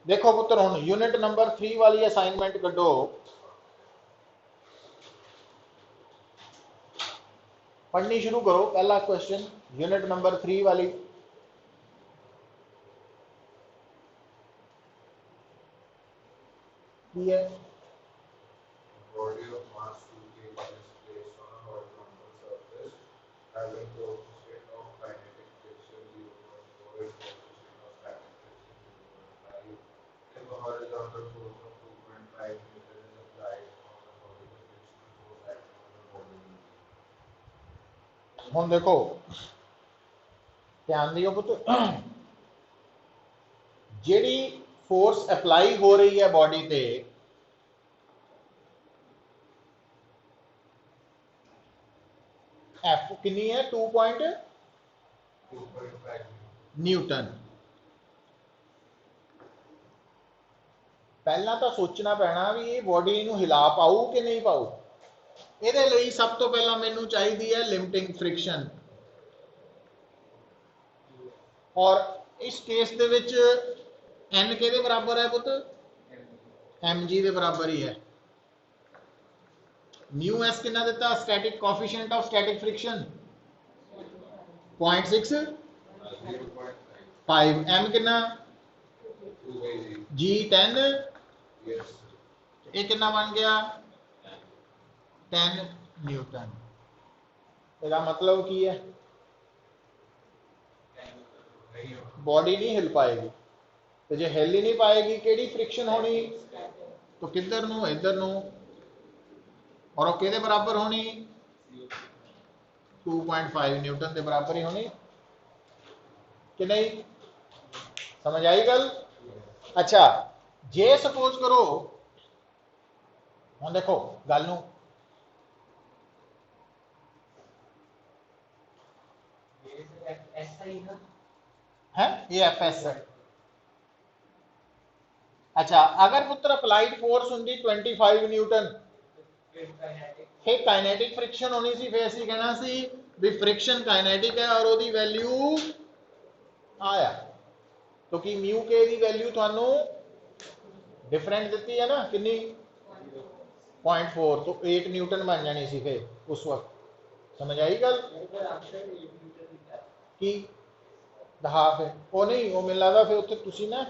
देखो पुत्र हुण यूनिट नंबर 3 वाली असाइनमेंट कड्डो। पढ़नी शुरू करो। पहला क्वेश्चन यूनिट नंबर 3 वाली। की है? Body of mass 2 kg is placed on a horizontal surface having coefficient of kinetic friction 0.4 and coefficient of static friction 0.5. If a horizontal force of 2.5 Newton is applied on the body, the frictional force acting on the body will be. हुण देखो ध्यान दियो पुत्र, जिहड़ी force apply हो रही है body ते एफ कितनी है? 2.5 न्यूटन। पहला तो सोचना पैना भी ये बॉडी नूं हिला पाऊ कि नहीं पाऊ। ਇਹਦੇ ਲਈ सब तो पहला मैनू चाहिए है लिमिटिंग फ्रिक्शन, और इस केस दे विच एन किहदे बराबर है पुत्र? एम जी के बराबर ही है। न्यू एस कितना दिता? Static coefficient of static friction 0.65। M कितना? जी 10। ये कितना बन गया? 10 न्यूटन। इसका मतलब की है? बॉडी नहीं हिल पाएगी। तो जो हिल ही नहीं पाएगी केड़ी फ्रिक्शन होनी? तो किधर नूं? इधर नूं। और वो किहदे बराबर होनी? 2.5 न्यूटन के बराबर ही होनी कि नहीं? समझ आई गल? अच्छा जे सपोज करो हुण देखो गल नूं है ये एफ एस है। अच्छा अगर पुत्र अप्लाइड फोर्स होंगी 25 न्यूटन, फिर काइनेटिक फ्रिक्शन होनी सी, फिर असीं कहना सी भी फ्रिक्शन काइनेटिक है और ओदी वैल्यू आया। तो कि म्यू के दी वैल्यू थानू डिफरेंट दी है ना, कितनी? 0.4। तो 8 न्यूटन बन जानी सी फिर उस वक्त। समझ आई गल? की हाफ है वो नहीं, वो मिल लगता फिर उत्थे तुसी ना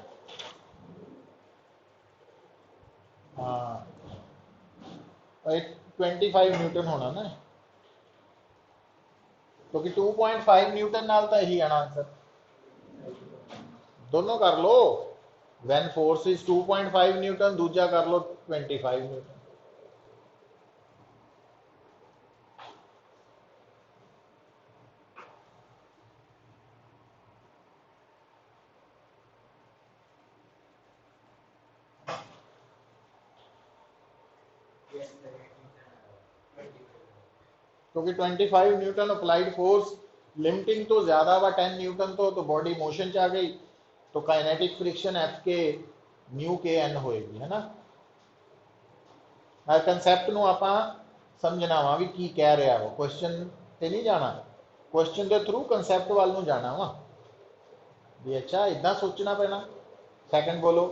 हाँ 25 न्यूटन होना ना, क्योंकि 2.5 न्यूटन नाल तो यही आना आंसर। दोनों कर लो, व्हेन फोर्स इज 2.5 न्यूटन, दूजा कर लो 25 न्यूटन। क्योंकि 25 न्यूटन अप्लाइड फोर्स लिमिटिंग तो ज्यादा वा 10 न्यूटन तो बॉडी मोशन च आ गई, तो काइनेटिक फ्रिक्शन एफ के न्यू के एन होएगी, है ना। कंसैप्ट नूं आपां समझना वा भी की कह रहा वो, क्वेश्चन ते नहीं जाना, क्वेश्चन के थ्रू कंसैप्ट वाल नूं जाना वा भी अच्छा इदा सोचना पैना। सैकेंड बोलो।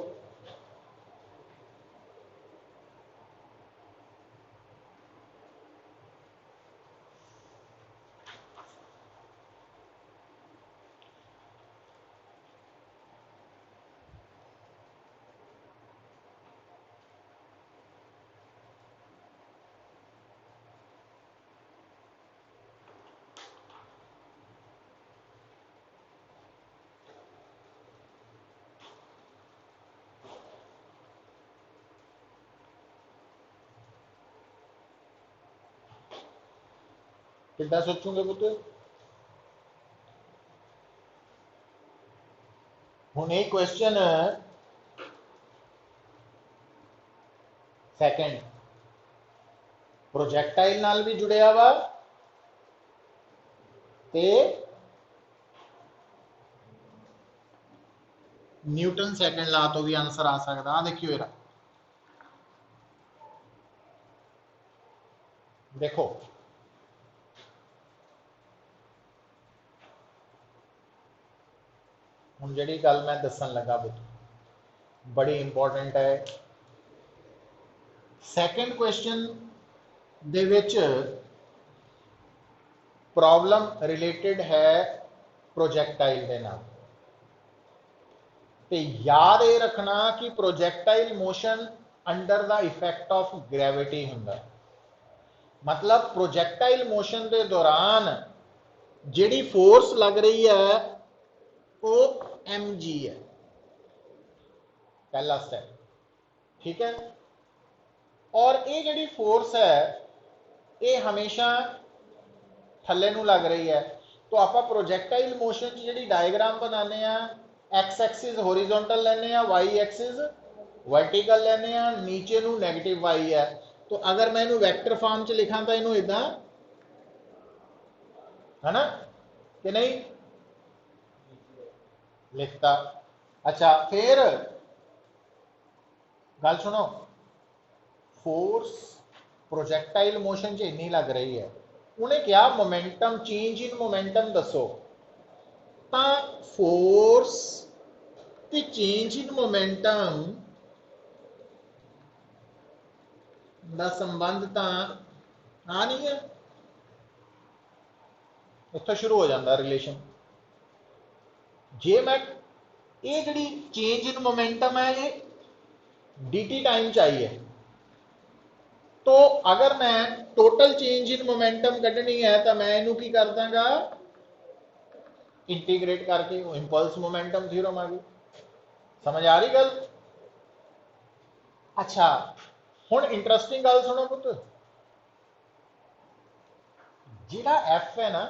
कितना सोचोगे पुत्र? हुण एक क्वेश्चन सैकेंड प्रोजैक्टाइल नाल भी जुड़िया वा ते न्यूटन सैकेंड ला तो भी आंसर आ सकता। हाँ देखियो इरा देखो हुण जिहड़ी गल मैं दसन लगा पुत्र, बड़ी इंपॉर्टेंट है। सैकेंड क्वेश्चन दे विच प्रॉब्लम रिलेटेड है प्रोजैक्टाइल के नाल, तो याद ये रखना कि projectile motion under the effect of gravity हुंदा। मतलब प्रोजैक्टाइल मोशन के दौरान जिहड़ी फोर्स लग रही है वो mg है, पहला स्टेप, ठीक है। और ये जिहड़ी फोर्स है ये हमेशा थल्ले नूं लग रही है। तो आप प्रोजैक्टाइल मोशन जी डायग्राम बनाने एक्स एक्सिस होरिजोनटल लेने वाई एक्सिस वर्टिकल लेने नीचे नूं नैगेटिव वाई है। तो अगर मैं इनू वैक्टर फॉर्म च लिखा तो इनू इदा है ना कि नहीं लिखता। अच्छा फिर गल सुनो, फोर्स प्रोजैक्टाइल मोशन च इन्नी लग रही है, उन्हें क्या मोमेंटम चेंज इन मोमेंटम दसो। तो फोर्स ते चेंज इन मोमेंटम का संबंध तो आ नहीं है, इत्थों शुरू हो जाता रिलेशन। जे मैं ये जी चेंज इन मोमेंटम है ये dt टाइम चाहिए, तो अगर मैं टोटल चेंज इन मोमेंटम कढ़नी है तो मैं इनू की कर दांगा इंटीग्रेट करके, इंपल्स मोमेंटम थ्योरम आ गई। समझ आ रही गल? अच्छा हुण इंटरेस्टिंग गल सुनो पुत, जिहड़ा एफ है ना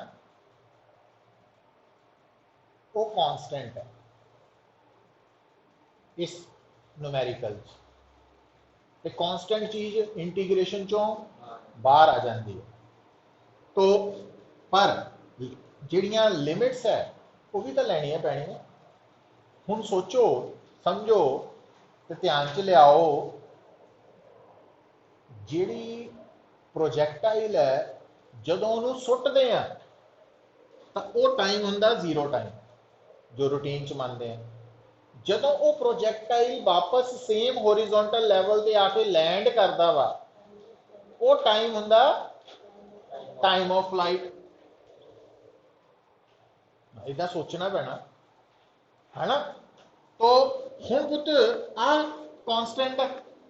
वो कांस्टेंट है इस न्यूमेरिकल, कांस्टेंट चीज इंटीग्रेशन चों बाहर आ जाती है। तो पर जिहड़ियां लिमिट्स है वो भी तो लैनियां पैणियां। हुण सोचो समझो तो ध्यान च लियाओ, जिहड़ी प्रोजैक्टाइल है जदों उहनूं सुट्टदे आ तो वो टाइम हुंदा जीरो टाइम जो रूटीन च मनते हैं। जदों वो प्रोजैक्टाइल वापस सेम होरिजोनटल लैवल ते आके लैंड करता वा वो टाइम हुंदा टाइम ऑफ फ्लाइट। इदा सोचना पैना है ना। तो हुण पुत आ कांस्टेंट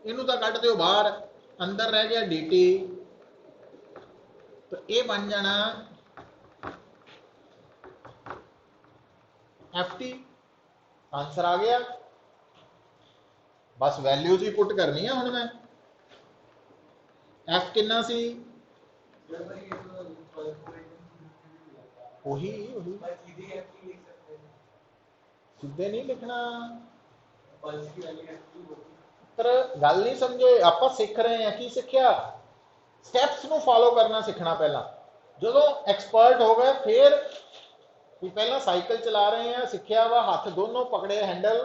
इनू तो कट दो बाहर, अंदर रह गया dt, तो ये बन जाना ft। आंसर आ गया, बस वैल्यूज ही पुट करनी है हुण मैं। f कितना सी वही सीधे नहीं लिखना, पर गल नहीं समझे। आप सीख रहे हैं की सीखिया, स्टैप्स नू फॉलो करना सीखना। पहला जो एक्सपर्ट हो गए फिर पहला साइकिल चला रहे हैं सीखिया वा हाथ दोनों पकड़े हैंडल,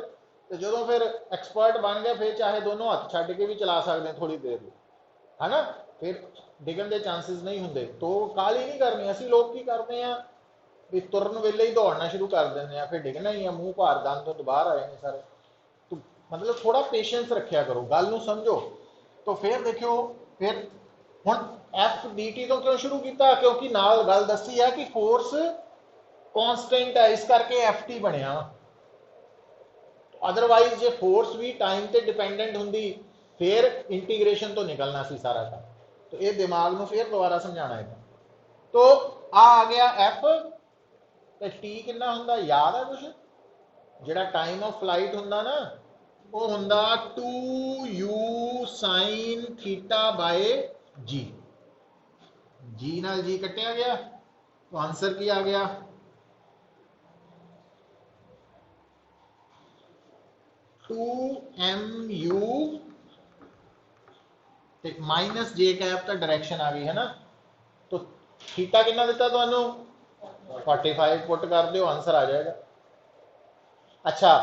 तो जो फिर एक्सपर्ट बन गए फिर चाहे दोनों हाथ छड्ड के भी चला सकते हैं थोड़ी देर, है ना। फिर डिगन के चांसेस नहीं होंगे। तो काली नहीं करनी। असी लोग की करते हैं भी तुरन वेले ही दौड़ना शुरू कर देंगे हैं, फिर डिगना ही है, मुंह भार दंद तो बाहर आ जाने सारे। तो मतलब थोड़ा पेशेंस रखा करो, गल नूं समझो। तो फिर देखो फिर हुण एफ डी टी तो क्यों शुरू किया, क्योंकि नाल गल दसी है कि फोर्स कांस्टेंट है, इस करके एफ टी बनया। अदरवाइज जे फोर्स भी टाइम ते डिपेंडेंट होंदी फिर इंटीग्रेशन तो निकलना सी सारा काम। तो ये दिमाग नूं फिर दोबारा समझाना है। तो आ गया एफ, तो टी कितना हुंदा याद है कुछ? जिहड़ा टाइम ऑफ फ्लाइट हुंदा ना वो हुंदा 2u sin थीटा बाय जी। जी नाल जी कटिया गया तो आंसर की आ गया 2mu माइनस जे कैप तो डायरेक्शन आ गई है ना। तो थीटा कितना दिता तुहानू 45 पुट कर दो आंसर आ जाएगा। अच्छा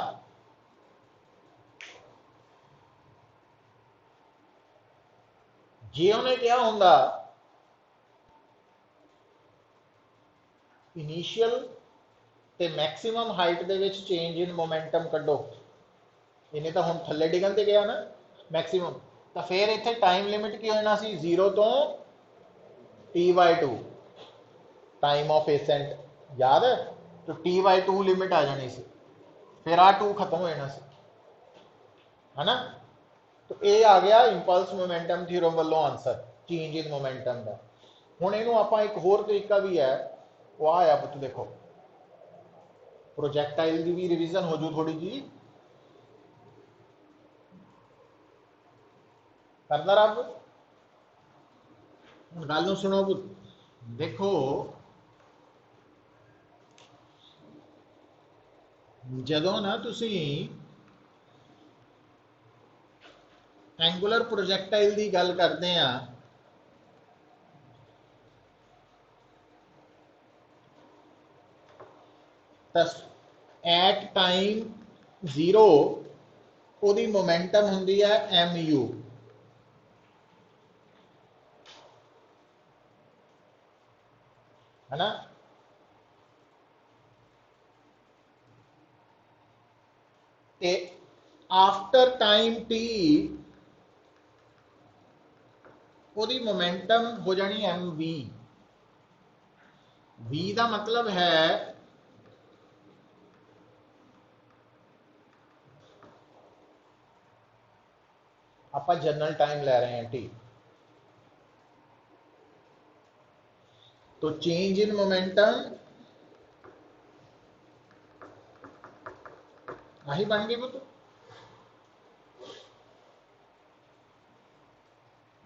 जे उन्हें क्या होंदा इनिशियल ते मैक्सिमम हाइट दे विच चेंज इन मोमेंटम कड्डो, इन्हें तो हम थले डिगन ते गया ना मैक्सिमम, तो फिर इतने टाइम लिमिट की होना सी 0 तो t/2 टाइम ऑफ एसेंट याद है, तो t/2 लिमिट आ जानी सी, फिर आ 2 खत्म हो जाना सी, है ना। तो ये आ गया इंपल्स मोमेंटम थ्योरम वालों आंसर चेंज इन मोमेंटम का। हुण इहनूं आपां एक होर तरीका भी है, वो आया पुत देखो, प्रोजैक्टाइल की भी रिविजन हो जू थोड़ी जी, करदा रब। हुण गल नूं सुनो पुत, देखो जदों ना तुसी एंगुलर प्रोजैक्टाइल की गल करते हैं तो एट टाइम 0 ਉਹਦੀ मोमेंटम ਹੁੰਦੀ है mu, है ना। ते आफ्टर टाइम t ਉਹਦੀ मोमेंटम हो जानी mv। v का मतलब है आप जनरल टाइम ले रहे हैं t, तो चेंज इन मोमेंटम आही बन गई पुत।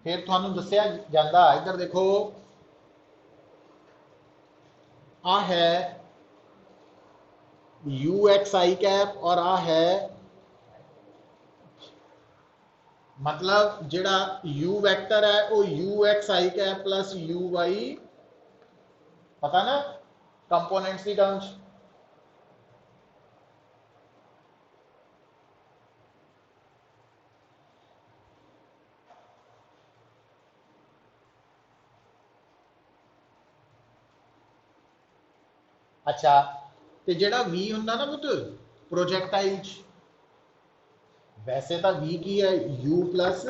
फिर थानू दसिया जाता, इधर देखो आ है यू एक्स आई कैप और आ है मतलब जिहड़ा u वैक्टर है वो U X I cap plus U Y, पता ना कंपोनेंट्स की टर्म्स। अच्छा, तो जिहड़ा v हुंदा ना पुत प्रोजैक्टाइल च, वैसे तो v की है u प्लस,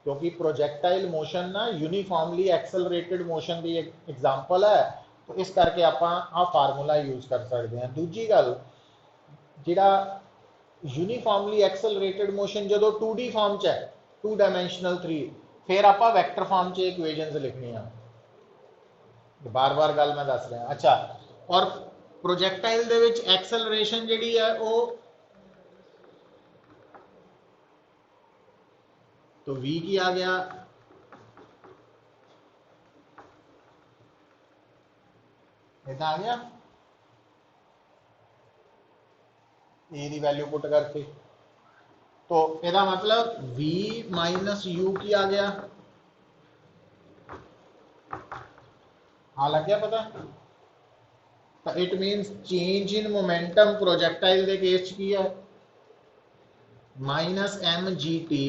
क्योंकि प्रोजैक्टाइल मोशन ना यूनीफॉर्मली एक्सेलरेटेड मोशन की एग्जाम्पल है, तो इस करके आप फार्मूला यूज कर सकते हैं। दूजी गल जिहड़ा यूनीफॉर्मली एक्सेलरेटेड मोशन जो 2D फॉर्म च है, 2 डायमेंशनल 3, फिर आप वैक्टर फॉर्म च इक्वेशनस लिखनी है, बार बार गल मैं दस रहा। अच्छा, और प्रोजैक्टाइल दे विच एक्सेलरेशन जिहड़ी है वो तो v की आ गया इतना आ गया ए की वैल्यू पुट करके, तो यदा मतलब v माइनस यू की आ गया, हाँ लग गया पता। तो it means change in momentum projectile के केस की है माइनस एम जी टी,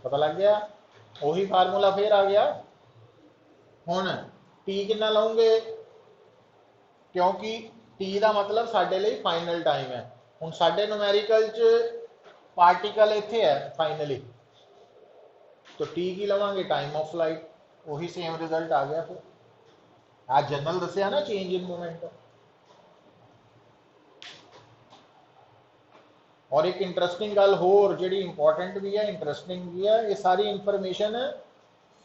पता लग गया। वही फार्मूला फिर आ गया। हुण टी कितना लाऊंगे, क्योंकि टी का मतलब साडे लिए फाइनल टाइम है। हुण साडे न्यूमेरिकल च पार्टिकल इत्थे है फाइनली, तो टी की लवांगे टाइम ऑफ फ्लाइट, वही सेम रिजल्ट आ गया। फिर आज जनरल दसिया ना चेंज इन मोमेंटम। और एक इंटरेस्टिंग गल होर जी इंपॉर्टेंट भी है इंटरेस्टिंग भी है, ये सारी इंफॉर्मेशन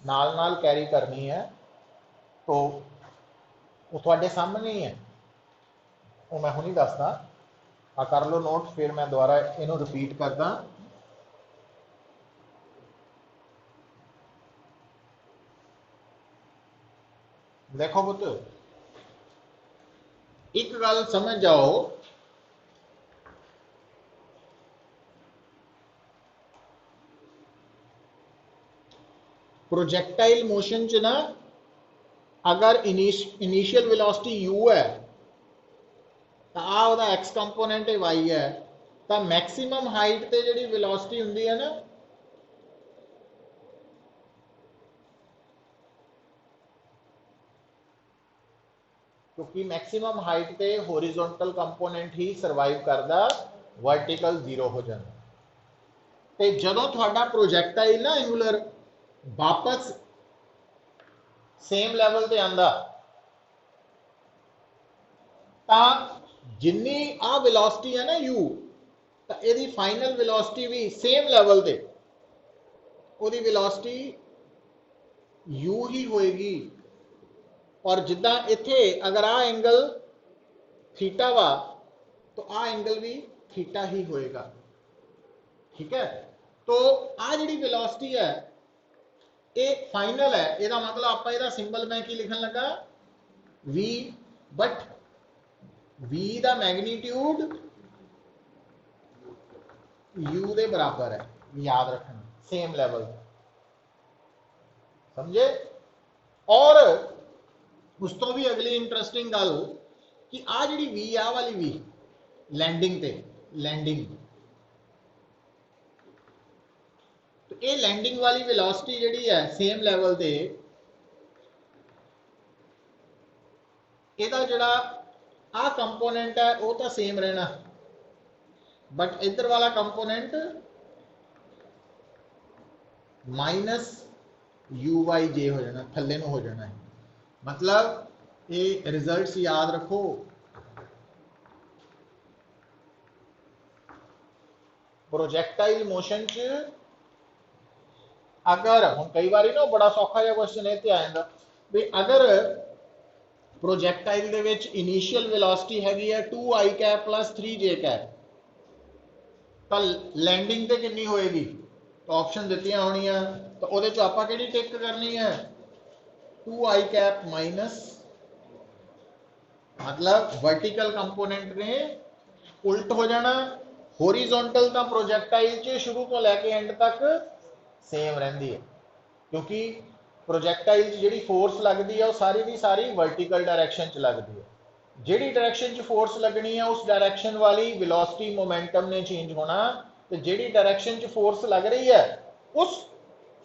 नाल नाल कैरी करनी है, तो वो थोड़े सामने ही है, वो मैं हुणी दसदा। आ कर लो नोट, फिर मैं दोबारा इनू रिपीट करदा। देखो पुत, एक गल समझ जाओ, प्रोजैक्टाइल मोशन च ना अगर इनिशियल वेलोसिटी u है तो आ ओदा x कंपोनेंट y है, तो मैक्सिमम हाइट ते जिहड़ी वेलोसिटी हुंदी है ना क्योंकि मैक्सिमम हाइट ते होरिजोनटल कंपोनेंट ही सर्वाइव करता, वर्टिकल जीरो हो जाता। ते जदों तुहाडा प्रोजैक्टाइल ना एंगुलर वापस सेम लैवल ते आंदा, तां जिन्नी आ वेलोसिटी है ना u, तां इहदी फाइनल वेलोसिटी भी सेम लैवल ते उहदी वेलोसिटी u ही होएगी। और जिदा इत्थे अगर आ एंगल थीटा वा तो आ एंगल भी थीटा ही होएगा। ठीक है, तो आ जिहड़ी वेलोसिटी है ये फाइनल है, ਇਹਦਾ मतलब ਆਪਾਂ ਇਹਦਾ सिंबल मैं की लिखन लगा v, but v the magnitude u ਦੇ बराबर है, याद रखना सेम लेवल, समझे। और उस तो भी अगली इंटरेस्टिंग गल कि आ जिहड़ी v आ वाली v लैंडिंग ते लैंडिंग, तो ये लैंडिंग वाली वेलोसिटी जिहड़ी है सेम लैवल ते, ਇਹਦਾ ਜਿਹੜਾ आ कंपोनेंट है वो तो सेम रहना, बट इधर वाला कंपोनेंट माइनस यू वाई जे हो जाना, थले हो जाना है। मतलब ये रिजल्ट्स याद रखो, प्रोजैक्टाइल मोशन च अगर हम कई बार ना बड़ा सौखा जिहा क्वेश्चन इत्थे आ जांदा भी अगर प्रोजैक्टाइल दे विच इनिशियल वेलोसिटी हैगी है 2i cap plus 3j cap, तो लैंडिंग ते कितनी होएगी, तो ऑप्शन दित्तियां होणियां, तो उहदे चों आपां किहड़ी टिक करनी है 2i कैप माइनस, मतलब वर्टिकल कंपोनेंट ने उल्ट हो जाना, होरिजोनटल तो प्रोजैक्टाइल च शुरू तो लैके एंड तक सेम रहिंदी है, क्योंकि प्रोजैक्टाइल जिहड़ी फोर्स लगती है वो सारी की सारी वर्टिकल डायरैक्शन च लगती है, जिहड़ी डायरैक्शन च फोर्स लगनी है उस डायरैक्शन वाली वेलोसिटी मोमेंटम ने चेंज होना, तो जिहड़ी डायरैक्शन च फोर्स लग रही है उस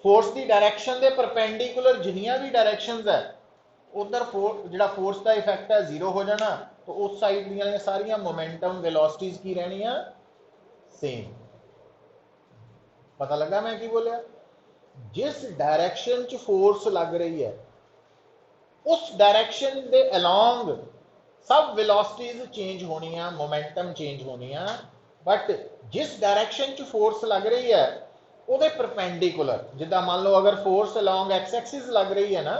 फोर्स की डायरैक्शन के परपेंडिकुलर जिन्नियां भी डायरैक्शंस है उधर जिहड़ा फोर्स का इफेक्ट है जीरो हो जाना, तो उस साइड दी सारियां मोमेंटम वेलोसिटीज की रहनियां सेम। पता लगा मैं की बोलिया, जिस डायरैक्शन च फोर्स लग रही है उस डायरैक्शन के अलॉन्ग सब वेलोसिटीज चेंज होनियां, मोमेंटम चेंज होनियां, बट जिस डायरैक्शन च फोर्स लग रही है ਉਹਦੇ परपेंडिकुलर, जिदा मान लो अगर फोर्स अलॉन्ग एक्स एक्सिस लग रही है ना,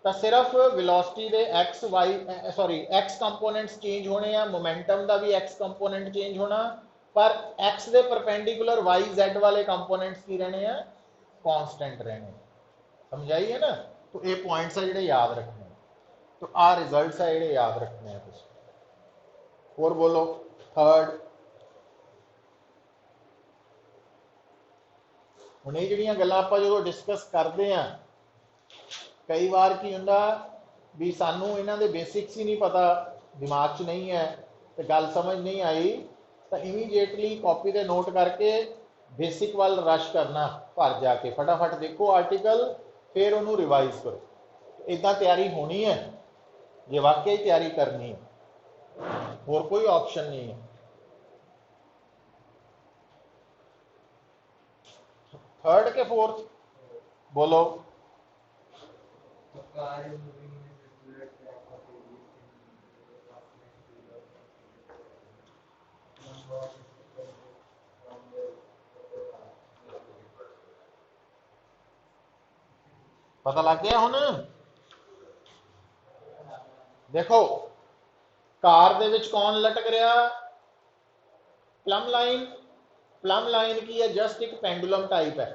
तो सिर्फ वेलोसिटी दे X Y sorry X components change होने हैं, मोमेंटम का भी एक्स कंपोनेंट चेंज होना, पर एक्स दे परपेंडिकुलर वाई जेड वाले कंपोनेंट्स की रहने हैं कांस्टेंट रहने। समझाइए ना, तो ये पॉइंट्स है जिहड़े याद रखने, तो आ रिजल्ट्स है जिहड़े याद रखने हैं तुसीं। और बोलो थर्ड, ਹੁਣ ਇਹ ਜਿਹੜੀਆਂ ਗੱਲਾਂ ਆਪਾਂ ਜਦੋਂ ਡਿਸਕਸ ਕਰਦੇ ਆ, ਕਈ ਵਾਰ ਕੀ ਹੁੰਦਾ ਵੀ ਸਾਨੂੰ ਇਹਨਾਂ ਦੇ ਬੇਸਿਕਸ ਹੀ ਨਹੀਂ ਪਤਾ, ਦਿਮਾਗ 'ਚ ਨਹੀਂ ਹੈ ਤੇ ਗੱਲ ਸਮਝ ਨਹੀਂ ਆਈ, ਤਾਂ ਇਮੀਡੀਏਟਲੀ ਕਾਪੀ ਤੇ ਨੋਟ ਕਰਕੇ ਬੇਸਿਕ ਵੱਲ ਰਸ਼ ਕਰਨਾ, ਭਰ ਜਾ ਕੇ ਫਟਾਫਟ ਦੇਖੋ ਆਰਟੀਕਲ, ਫਿਰ ਉਹਨੂੰ ਰਿਵਾਈਜ਼ ਕਰੋ। ਇਦਾਂ ਤਿਆਰੀ ਹੋਣੀ ਹੈ ਜੇ ਵਾਕਈ ਤਿਆਰੀ ਕਰਨੀ ਹੈ, ਹੋਰ ਕੋਈ ਆਪਸ਼ਨ ਨਹੀਂ ਹੈ। थर्ड के फोर्थ बोलो, पता लग गया हुण। देखो कार दे विच कौन लटक रहा, प्लम लाइन, प्लम लाइन की है जस्ट एक पेंडुलम टाइप है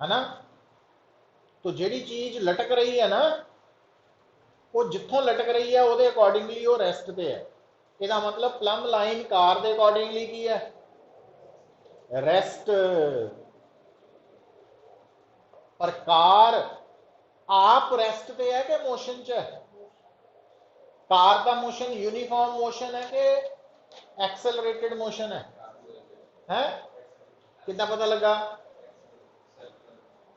ना, तो जिहड़ी चीज लटक रही है ना वो जिथों लटक रही है वो अकॉर्डिंगली वो रेस्ट पे है, इसका मतलब प्लम लाइन कार के अकॉर्डिंगली की है रेस्ट, पर कार आप रेस्ट पे है कि मोशन च है, कार का मोशन यूनिफॉर्म मोशन है कि एक्सेलरेटेड मोशन है, हैं? कितना पता लगा,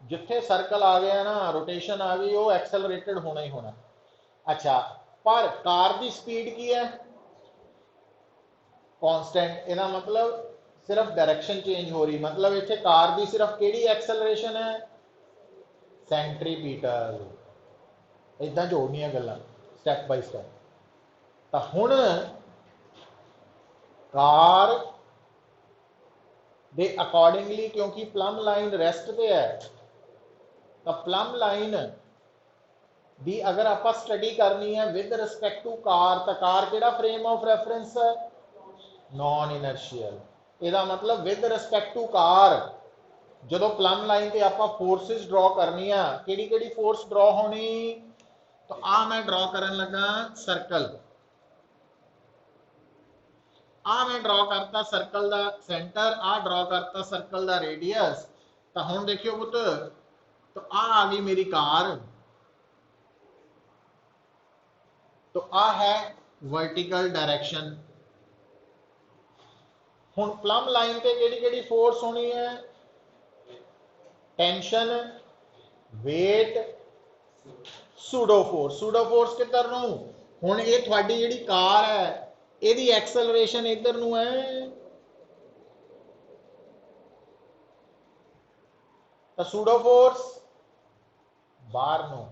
जिथे सर्कल आ गया ना, रोटेशन आ गई, वो एक्सेलरेटेड होना ही होना। अच्छा, पर कार की स्पीड की है कांस्टेंट, ਇਹਦਾ मतलब सिर्फ डायरेक्शन चेंज हो रही, मतलब इतने कार की सिर्फ केड़ी एक्सेलरेशन है, सेंट्रीपीटल। इदा जोड़निया गल्लां स्टैप बाय स्टैप। तो हुण कार दे अकॉर्डिंगली, क्योंकि प्लम लाइन रेस्ट पे है, तो प्लम लाइन दी अगर आप स्टडी करनी है विद रिस्पेक्ट टू कार, तो कार केड़ा फ्रेम ऑफ रेफरेंस है, नॉन इनर्शियल। ਇਹਦਾ मतलब विद रिस्पेक्ट टू कार जो प्लम लाइन पे आप फोर्सिस ड्रॉ करनी है, केड़ी फोर्स ड्रॉ होनी, तो आ मैं ड्रॉ करन लगा सर्कल, आ मैं ड्रॉ करता सर्कल का सेंटर, आ ड्रॉ करता सर्कल का रेडियस। तो हुण देखियो पुत, तो आ गई मेरी कार, तो आ है वर्टिकल डायरेक्शन। हुण प्लम लाइन पे केड़ी फोर्स होनी है, टेंशन, वेट, सूडो फोर्स किधर नूं, हुण ये तुहाडी जिहड़ी कार है, ਇਹਦੀ एक्सेलरेशन इधर नूं है, तो सूडो फोर्स बाहर नूं,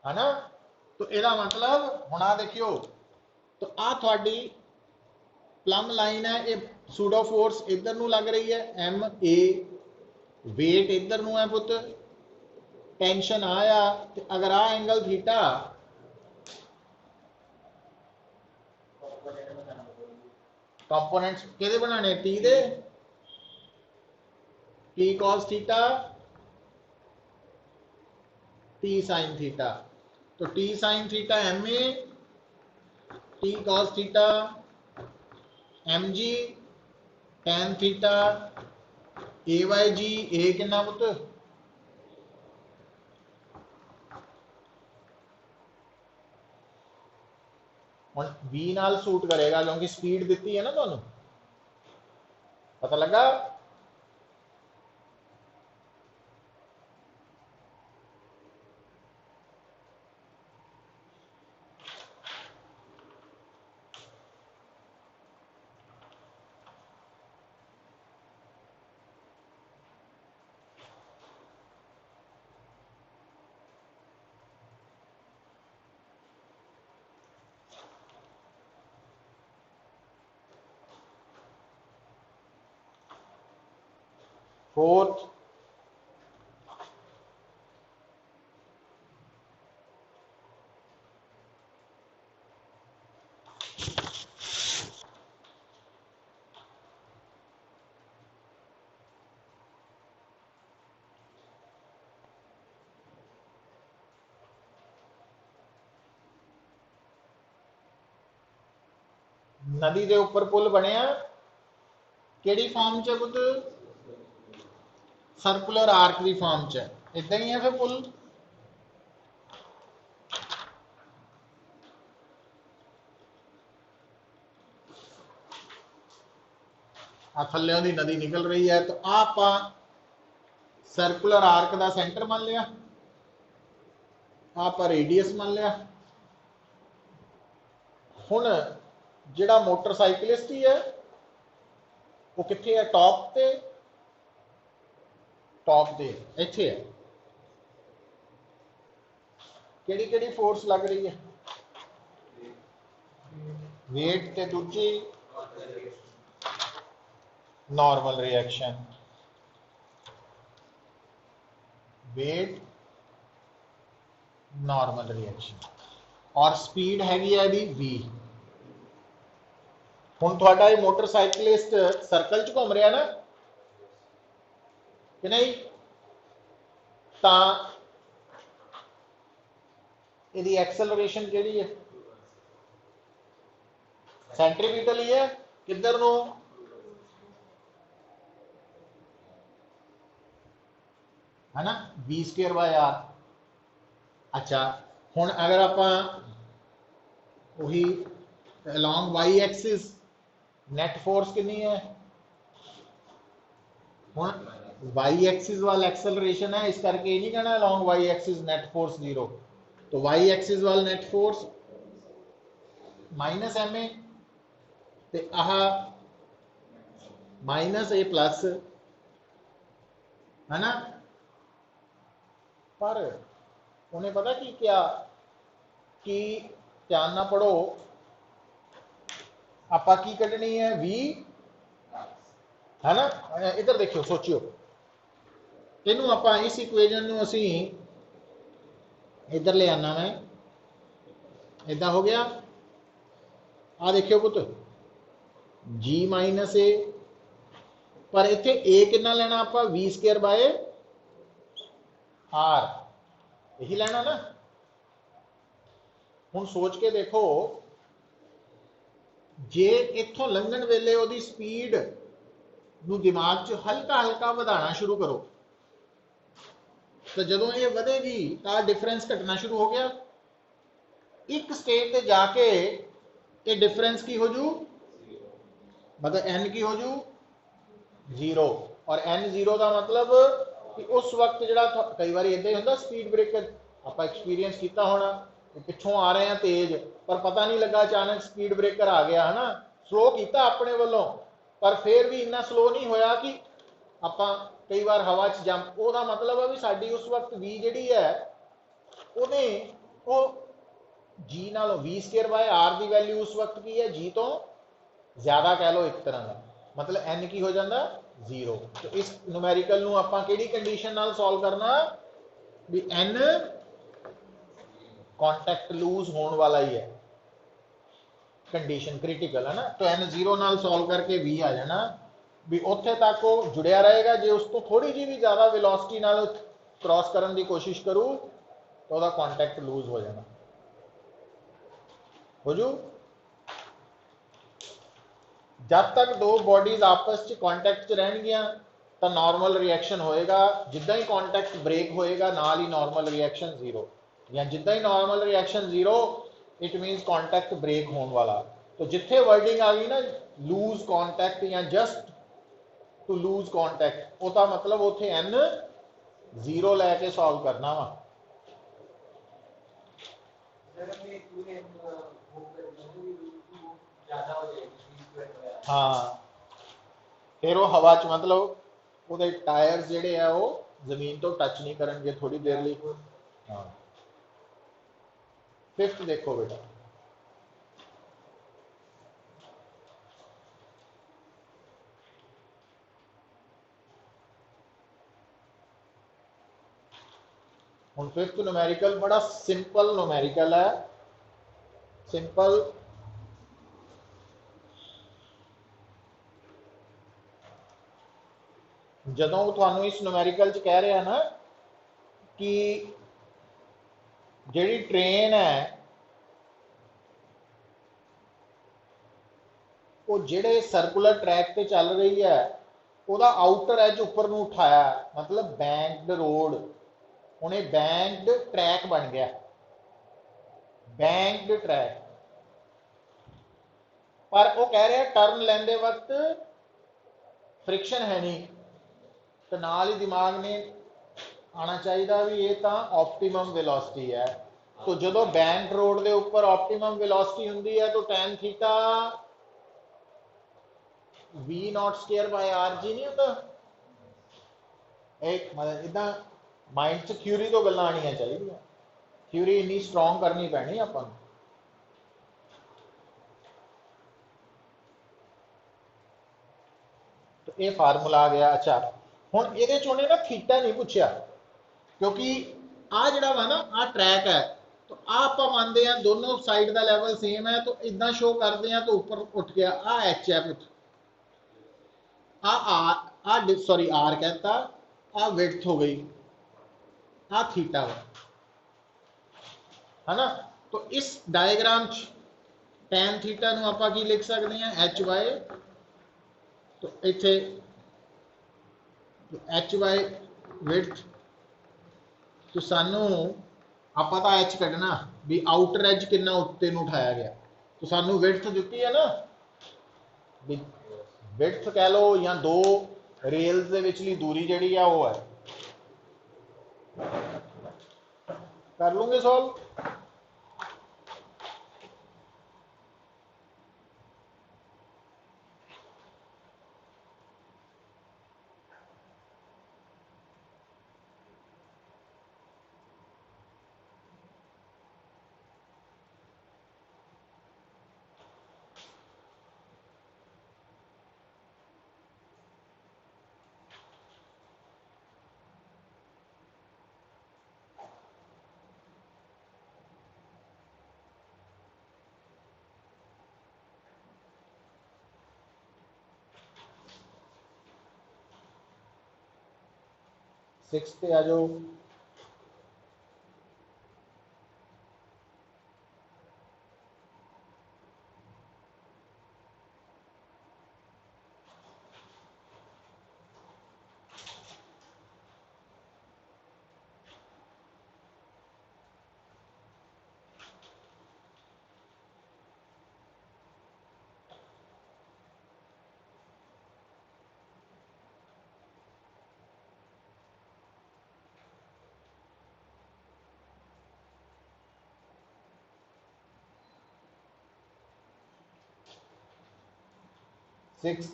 है ना। तो ਇਹਦਾ मतलब हुण आ देखियो, तो आ तुहाडी प्लम लाइन है, ये सूडो फोर्स इधर नूं लग रही है, एम ए, वेट इधर नूं है पुत, टेंशन आया, तो अगर आ एंगल थीटा, कंपोनेंट्स किहदे बनाने, टी दे, T cos theta, T sine theta. तो T sine theta M A, T cos theta M G, tan theta A Y G, ए कितना पुत, हुण बी नाल सूट करेगा क्योंकि स्पीड दी है ना, तुहानू पता लगा। फोर्थ, नदी के उपर पुल बनया केड़ी फॉर्म च पुत, सर्कुलर आर्क की फॉर्म च, इदा ही है फिर पुल। थल्लों की नदी निकल रही है, तो आप सर्कुलर आर्क का सेंटर मान लिया, आप रेडियस मान लिया। हुण जिहड़ा मोटरसाइकिलिस्ट ही है वो कित्थे है, टॉप ते, टॉप ते इत्थे है, केड़ी केड़ी फोर्स लग रही है, वेट ते दूजी normal reaction, weight normal reaction, और स्पीड हैगी है दी v। हुण तुहाडा ये मोटरसाइकिलिस्ट सर्कल च घूम रहा ना कि नहीं, तां इहदी एक्सेलरेशन केड़ी है, सेंट्रीपिटल ही है, किधर नूं, है ना, v स्क्वायर बाय r। अच्छा, हुण अगर आपां वही along y axis net force कितनी है, हुण वाई एक्सिस वाल एक्सेलरेशन है, इस करके नहीं कहना along Y axis net force 0। तो वाई एक्सिस वाल net force minus M A ते आह माइनस ए प्लस है ना। पर उन्हें पता की क्या कि ध्यान ना पढ़ो, आपा की कढ़नी है वी है ना। इधर देखियो सोचियो, इनू आप इस इक्वेजन असी इधर ले आना, मैं इदा हो गया। आ देखियो पुत जी माइनस ए, पर इत्थे ए कितना लेना आप वी स्केयर बाय आर, यही लेना ना। हुण सोच के देखो, जे इत्थों लंघन वेले ओदी स्पीड नू दिमाग च हल्का हल्का वधाना शुरू करो, तो जदों ये वधेगी तो डिफरेंस घटना शुरू हो गया। एक स्टेट ते जाके ये डिफरेंस की हो जू, मतलब एन की हो जू 0, और एन 0 का मतलब कि उस वक्त जो कई बार इदा ही होंगे स्पीड ब्रेकर आप एक्सपीरियंस किया होना, पिछों आ रहे हैं तेज पर पता नहीं लगा अचानक स्पीड ब्रेकर आ गया है ना, स्लो किया अपने वालों पर फिर भी इन्ना स्लो नहीं होया कि आप कई बार हवा च जंप, ओदा मतलब है भी साडी उस वक्त वी जिहड़ी है उहने वो जी नालों वी स्केयर बाय आर की वैल्यू उस वक्त की है जी तो ज्यादा कह लो एक तरह का, मतलब एन की हो जाता 0। तो इस न्यूमेरिकल नू आपां किहड़ी कंडीशन नाल सॉल्व करना भी एन कॉन्टैक्ट लूज होने वाला ही है, कंडीशन क्रिटिकल है ना। तो एन 0 नाल सॉल्व करके वी आ जाना भी उत्थे तक वो जुड़िया रहेगा, जे उस तो थोड़ी जी भी ज्यादा वेलोसिटी नाल क्रॉस करने की कोशिश करूँ तो वह कॉन्टैक्ट लूज हो जाना, हो जू। जब तक दो बॉडीज आपस च कॉन्टैक्ट च रहनगियां तो नॉर्मल रिएक्शन होएगा, जिद्दां ही कॉन्टैक्ट ब्रेक होएगा नाल ही नॉर्मल रिएक्शन 0, या जिद्दां ही normal reaction 0 it means contact break होने वाला। तो जिथे वर्डिंग आ गई ना लूज कॉन्टैक्ट या जस्ट टू लूज कॉन्टैक्ट, उसका मतलब उथे एन 0 लैके सॉल्व करना वा। हाँ फिर वो हवा च मतलब वो टायर जिहड़े है वो जमीन तो टच नहीं करेंगे थोड़ी देर लिए। हाँ फिफ्थ देखो बेटा, हुण फिफ्थ न्यूमेरिकल बड़ा सिंपल न्यूमेरिकल है, सिंपल। जदों तुहानू इस न्यूमेरिकल च कह रहा ना कि जिहड़ी ट्रेन है वो जिहड़े सर्कुलर ट्रैक पे चल रही है ਉਹਦਾ आउटर एज उपर ਨੂੰ उठाया, मतलब बैंक्ड रोड, उन्हें बैंक्ड ट्रैक बन गया, बैंक्ड ट्रैक। पर वो कह रहे टर्न लेंदे वक्त फ्रिक्शन है नहीं, तो नाल ही दिमाग ने आना चाहिए भी ये तो ऑप्टिमम वेलोसिटी है। तो जो बैंक रोड के उपर ऑप्टिमम वेलोसिटी होंगी है तो tan theta V naught square by R G नहीं होता। एक मतलब इदा माइंड च थ्योरी तो गल्लां आनियां चाहिए, थ्योरी इन्नी स्ट्रोंग करनी पैनी आपां नूं। तो ये फार्मूला आ गया। अच्छा हुण इहदे च उहने ना थीटा नहीं पूछा, क्योंकि आ जिहड़ा वा ना आ ट्रैक है, तो आप मानते हैं दोनों साइड का लैवल सेम है, तो इदा शो करते हैं तो ऊपर उठ गया आ एच है पुट, आ सॉरी आर कहता, आ विड्थ हो गई, आ थीटा है ना। तो इस डायग्राम टैन थीटा नूं आपां की लिख सकते हैं एच वाई, तो इत्थे एच वाई विड्थ, तो सानू आपां तां एच कढ़ना भी आउटर एज कितना उत्ते नूं उठाया गया, तो सानू विड्थ दिती है ना, विड्थ कह लो या 2 रेल्स दे विचली दूरी जिहड़ी आ वो है। कर लूंगे सॉल्व। सिक्स पे आ जाओ। सिक्स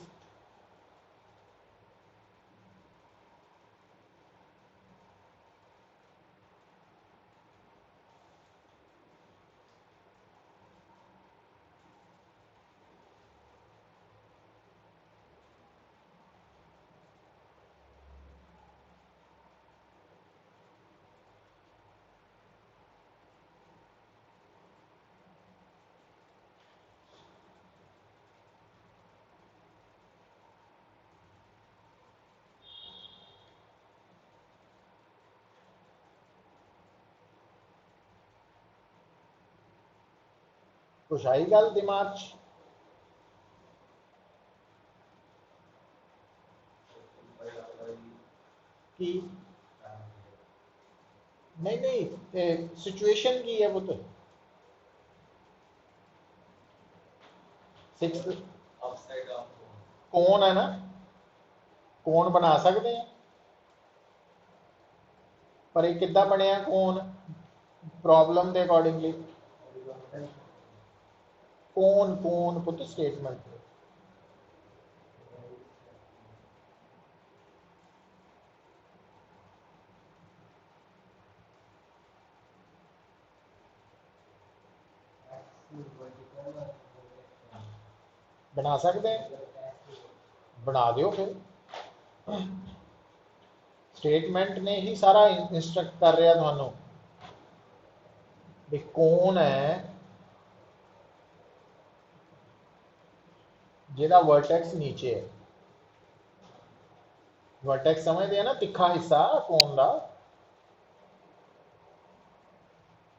कुछ आई गल दिमाग च? की नहीं नहीं सिचुएशन की है पुत। सिक्स अपसाइड डाउन कौन है ना, कौन बना सकते हैं पर ये किद्दां बनया कौन प्रॉब्लम के अकॉर्डिंगली। कौन कौन पुत स्टेटमेंट बना सकते हैं, बना दो फिर। स्टेटमेंट ने ही सारा इंस्ट्रक्ट कर रहा थानू भी कौन है जिहदा वर्टेक्स नीचे है। वर्टेक्स समझते हैं ना, तिखा हिस्सा कौन दा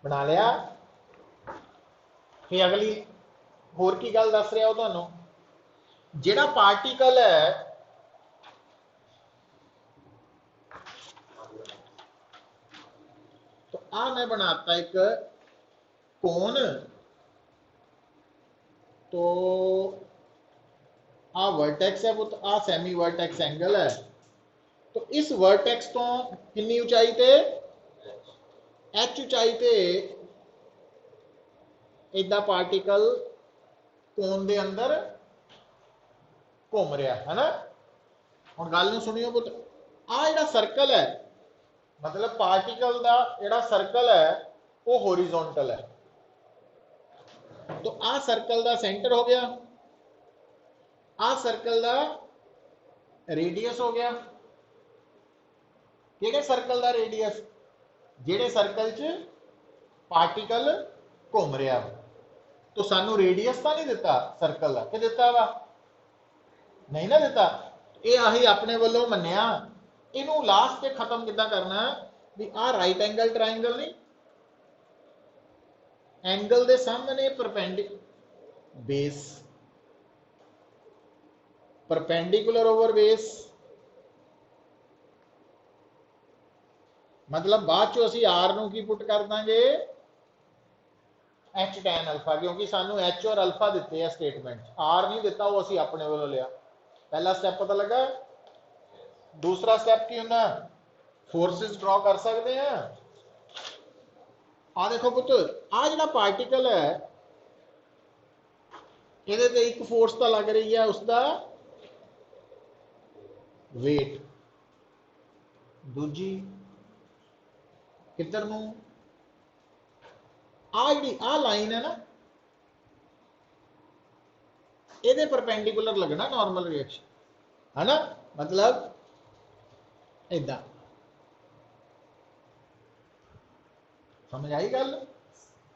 बना लिया। फिर अगली होर की गल दस रहा हो तुहानू, जिहड़ा पार्टिकल है तो आ मैं बनाता एक कोन, तो आ वर्टेक्स है पुत, आ सैमी वर्टेक्स एंगल है। तो इस वर्टेक्स तो कितनी ऊंचाई ते एच ऊंचाई ते इदा पार्टिकल कोन दे अंदर घूम रहा है ना। हुण गल नूं सुनियो पुत, आ जिहड़ा सर्कल है मतलब पार्टिकल दा जिहड़ा सर्कल है वो होरिजोंटल है। तो आ सर्कल दा सेंटर हो गया, आ सर्कल दा रेडियस हो गया। किहड़े सर्कल दा रेडियस, जिहड़े सर्कल च पार्टिकल घूम रहा। तो सानू रेडियस तो नहीं दिता सर्कल का, कि दिता वा नहीं ना दिता। ये अही अपने वालों मन्निया, इनू लास्ट से खत्म किद्दां करना भी आ राइट एंगल ट्राइंगल नहीं, एंगल दे सामने बेस परपेंडिकुलर ओवर बेस, मतलब बाद चो असी आर नू की पुट कर देंगे एच टैन अल्फा, क्योंकि सानू एच और अल्फा दिते हैं स्टेटमेंट, आर नहीं दिता वो असी अपने वालों लिया। पहला स्टेप पता लगा। दूसरा स्टेप की होंगे फोर्सेस ड्रॉ कर सकते हैं। आ देखो पुत्र आ जो पार्टिकल है ये एक फोर्स तो लग रही है उसका वेट, दूजी किधर नूं आ जी आ लाइन है ना ये परपेंडिकुलर लगना नॉर्मल रिएक्शन है ना, मतलब इदा समझ आई गल।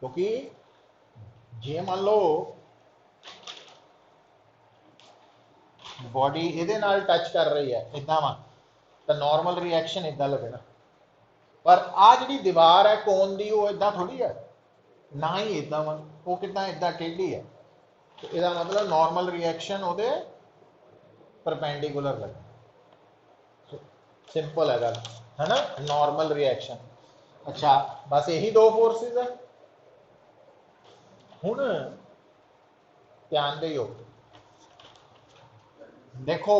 क्योंकि जे मान लो बॉडी ये टच कर रही है इदा वा तो नॉर्मल रिएक्शन इदा लगना, पर आ जी दीवार है कोन की वो इदा थोड़ी है ना ही इदा वा वो कि इदा टेढ़ी है, तो यदा मतलब नॉर्मल रिएक्शन वो परपेंडिकुलर लगना, सिंपल है गल है ना, नॉर्मल रिएक्शन। अच्छा बस यही दो फोर्सेस है। हुण ध्यान दिओ देखो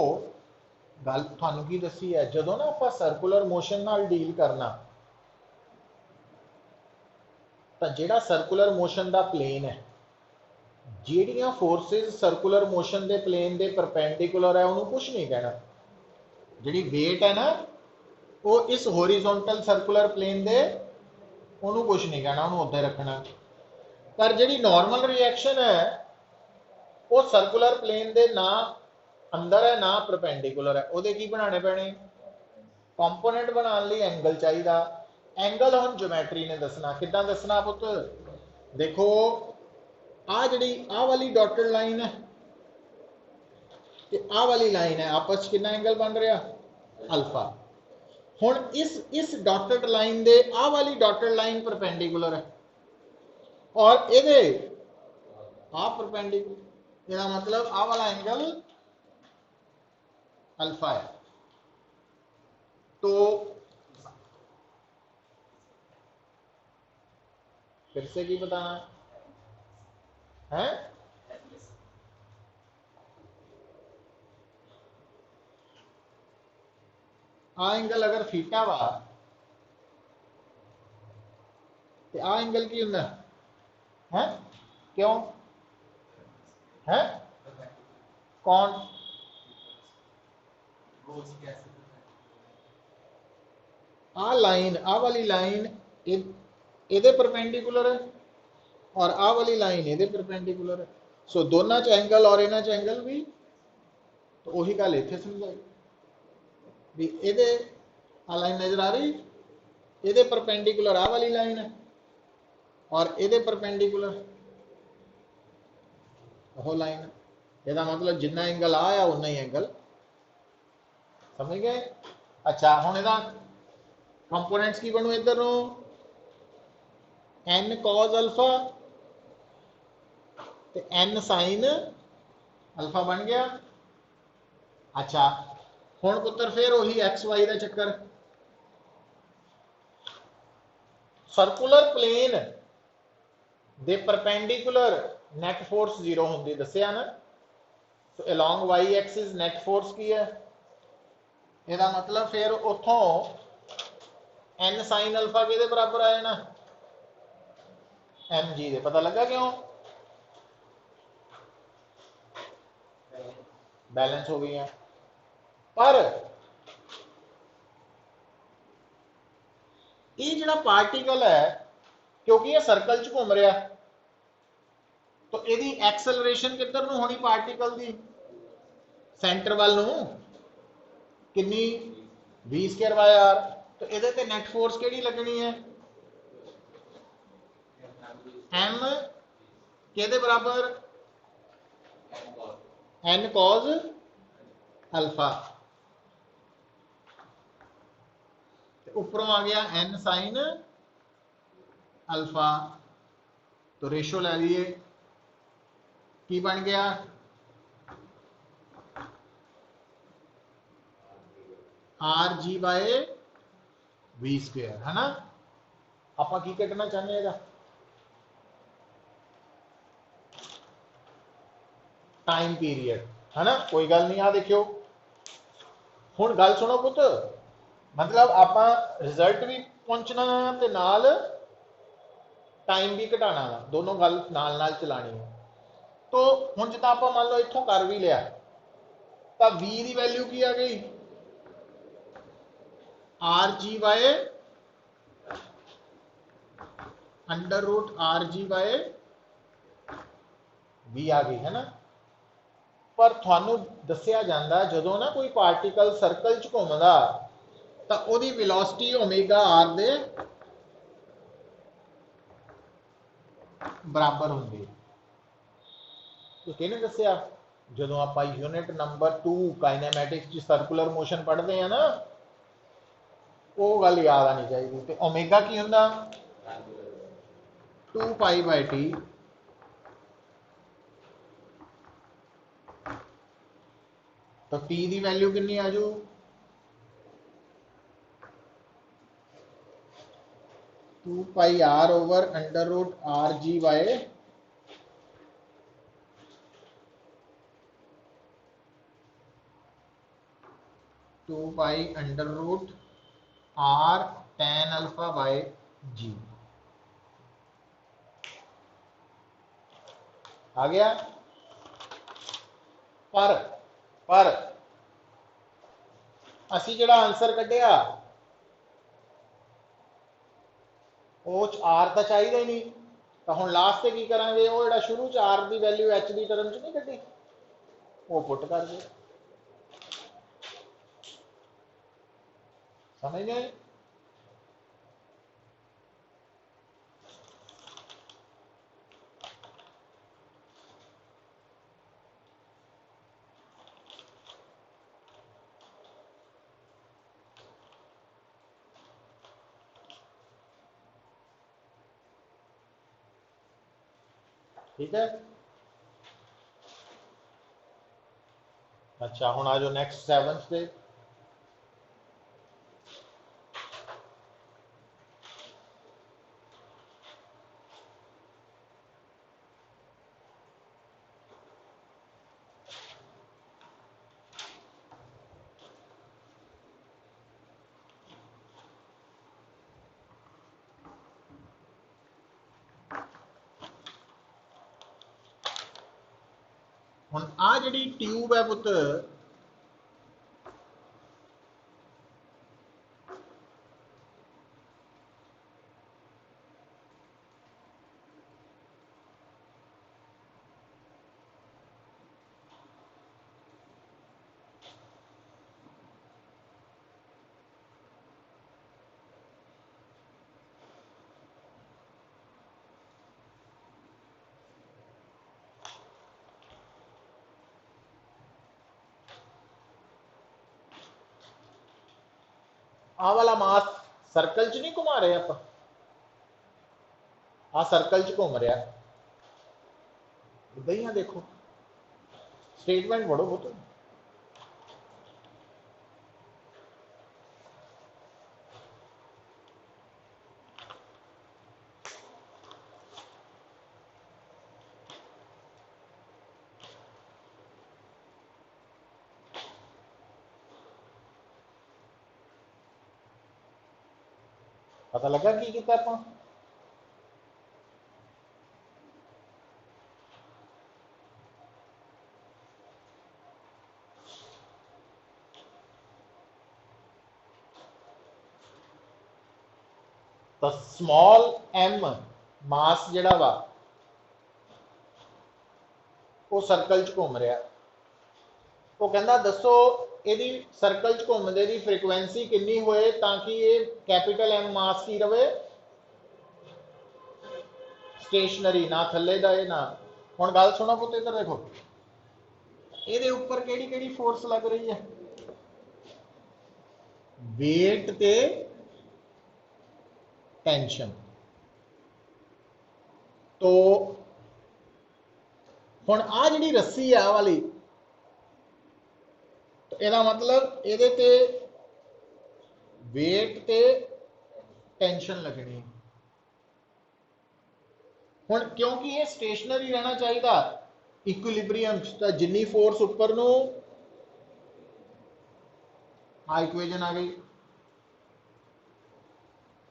गल तुहानू की दसी है जदों ना आपां सर्कुलर मोशन नाल डील करना तो जिहड़ा सर्कुलर मोशन दा प्लेन है जिहड़ियां फोर्सेस सर्कुलर मोशन दे प्लेन दे परपेंडिकुलर है उन्होंने कुछ नहीं कहना, जिहड़ी वेट है ना वो इस होरिजोनटल सर्कुलर प्लेन दे उन्होंने कुछ नहीं कहना, उन्होंने उद्दे रखना। पर जिहड़ी नॉर्मल रिएक्शन है वो सर्कुलर प्लेन दे ना अंदर है ना परपेंडिकुलर है, ਉਹਦੇ ਕੀ बनाने पैने कंपोनेंट बनाने लिए एंगल चाहिए। एंगल हम ज्योमेट्री ने दसना किदां दसना पुत देखो आ जी आ वाली डॉटेड लाइन है ते आ वाली लाइन है आपस कितना एंगल बन रहा अल्फा। हुण इस डॉटेड लाइन दे आ वाली डॉटेड लाइन परपेंडिकुलर है और ये आ परपेंडिकुलर, इसका मतलब आ वाला एंगल अल्फा है। तो फिर से की बताना है आ एंगल अगर थीटा वा तो आ एंगल की होंगे है क्यों है कौन आ लाइन आ वाली लाइन ये परपेंडिकुलर है और आ वाली लाइन ये परपेंडिकुलर है, सो दोनों च एंगल और इन्हों च एंगल भी, तो वही गल इतने समझाई भी ये आ लाइन नजर आ रही ये परपेंडिकुलर आ वाली लाइन है और ये परपेंडिकुलर वो लाइन, यदा मतलब जिन्ना एंगल आया उन्ना ही एंगल, समझ गए। अच्छा हुण इहदा कंपोनेंट्स की बनू इधर एन कॉज अल्फा ते एन साइन अल्फा बन गया। अच्छा हुण पुत्र फिर वही एक्स वाई का चक्कर, सर्कुलर प्लेन दे परपेंडिकुलर नेट फोर्स 0 होंगी दसिया ना, तो along Y axis net force की है, इसका मतलब फिर उतों एन साइन अल्फा कि बराबर आ जाना एम जी दे, पता लगा क्यों बैलेंस हो गई है। पर ये जो पार्टिकल है क्योंकि ये सर्कल च घूम रहा तो यदी एक्सेलरेशन किधर नूं होनी पार्टिकल की सेंटर वाल नूं कितनी वी स्क्वायर बाय आर, तो ये नेट फोर्स केड़ी लगनी है एम के बराबर एन कॉज अल्फा, ऊपरों आ गया एन साइन अल्फा, तो रेशो ले लीए की बन गया R G by V square है ना। आप की कटना चाहते हैं टाइम पीरियड है ना, कोई गल नहीं। आ देखियो हुण गल सुनो पुत, मतलब आपां रिजल्ट भी पहुंचना ते नाल टाइम भी घटाना वा, दोनों गल नाल नाल चलानी है। तो हुण जिद्दां आपां मान लो इत्थों कर भी लिया, तो v की वैल्यू की आ गई R G Y under root R G Y v आ गई है ना। पर थानू दसिया जाता जदों ना कोई पार्टिकल सर्कल च घूमदा तो ओदी वेलोसिटी ओमेगा आर दे बराबर होंगी। तो किहने दसिया, जदों आपां unit number 2 kinematics circular motion पढ़ते हैं ना, वो गल याद आनी चाहिए। तो ओमेगा की हुंदा 2 पाई बाई टी तो टी की वैल्यू कितनी आजू 2 pi R over under root R G Y 2 pi under root R tan alpha by G. आ गया। पर असी जिहड़ा आंसर कढ़िया वो आर तो चाहिए ही नहीं, तो हुण लास्ट से की करांगे, वो जिहड़ा शुरू च आर की वैल्यू एच की टर्म च नहीं कढ़ी, वो पुट कर दे। समझ गए? ठीक है। अच्छा हुण आ जाओ नैक्सट 7th पे। हुण आ जिहड़ी ट्यूब है पुत, आ वाला मास सर्कल च नहीं घुमा रहे आप, आ सर्कल च घूम रहा इदा ही है। देखो स्टेटमेंट पढ़ो पुत, पता लगा की कीता आपां? तो स्मॉल एम मास जिहड़ा वा वो सर्कल च घूम रहा, वो कहता दसो यदि सर्कल च घूमने की फ्रीकुएंसी कितनी होए ताकि ये कैपिटल एम मास की रहे, स्टेशनरी, ना थले दा ना। हुण गल सुनो पुत, इधर देखो, ये ऊपर केड़ी केड़ी फोर्स लग रही है, वेट ते टेंशन। तो हुण आ जिहड़ी रस्सी है आ वाली, तो ਇਹਦਾ मतलब ਇਹਦੇ ਤੇ वेट ते टेंशन लगनी। हुण क्योंकि ये स्टेशनरी रहना चाहिए इक्विलिब्रियम, तो जिन्नी फोर्स उपर नूं आ इक्वेशन आ गई।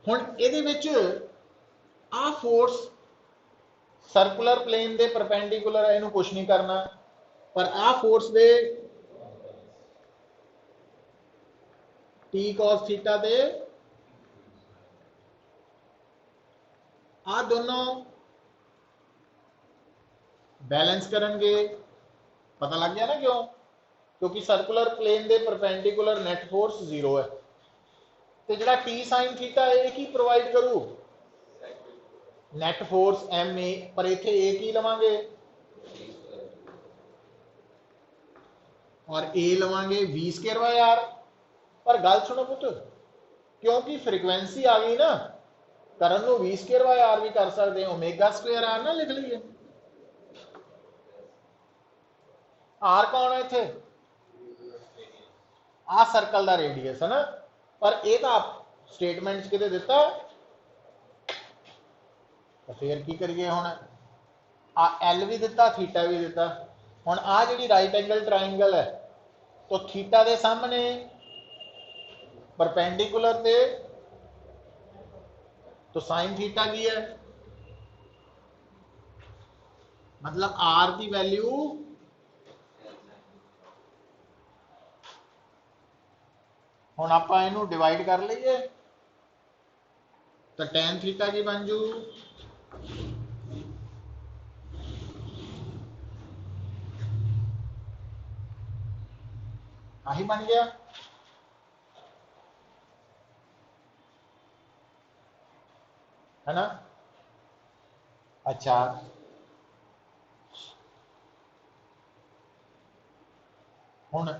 हुण इहदे विच आ फोर्स सर्कुलर प्लेन दे परपेंडिकुलर है, इहनूं कुछ नहीं करना, पर आ फोर्स दे टी cos थीटा दे आ दोनों बैलेंस करनगे। पता लग गया ना क्यों? क्योंकि सर्कुलर प्लेन दे परपेंडिकुलर नेट फोर्स 0 है, तो जिहड़ा टी साइन थीटा है की प्रोवाइड करू नेट फोर्स एम ए, पर इत्थे ए की लवांगे और ए लवांगे वी स्केयर बाय आर। पर गल सुनो पुत, क्योंकि फ्रीक्वेंसी आ गई ना, करन नूं वी स्केयर बाय आर भी कर सकते हैं, ओमेगा स्क्वेयर आर ना लिख लीए। आर कौन है इत्थे? आ सर्कल का रेडियस है ना, पर यह तो स्टेटमेंट किते दिता, तो फिर की करिए हुण? आ एल भी दिता, थीटा भी दिता। हुण आ जिहड़ी राइट एंगल ट्राइंगल है, तो थीटा के सामने परपेंडिकुलर थे, तो साइन थीटा की है, मतलब आर की वैल्यू हुण आपां इहनूं डिवाइड कर लईए, तो टैन थीटा की बन जू आही बन गया। है ना? अच्छा, हुण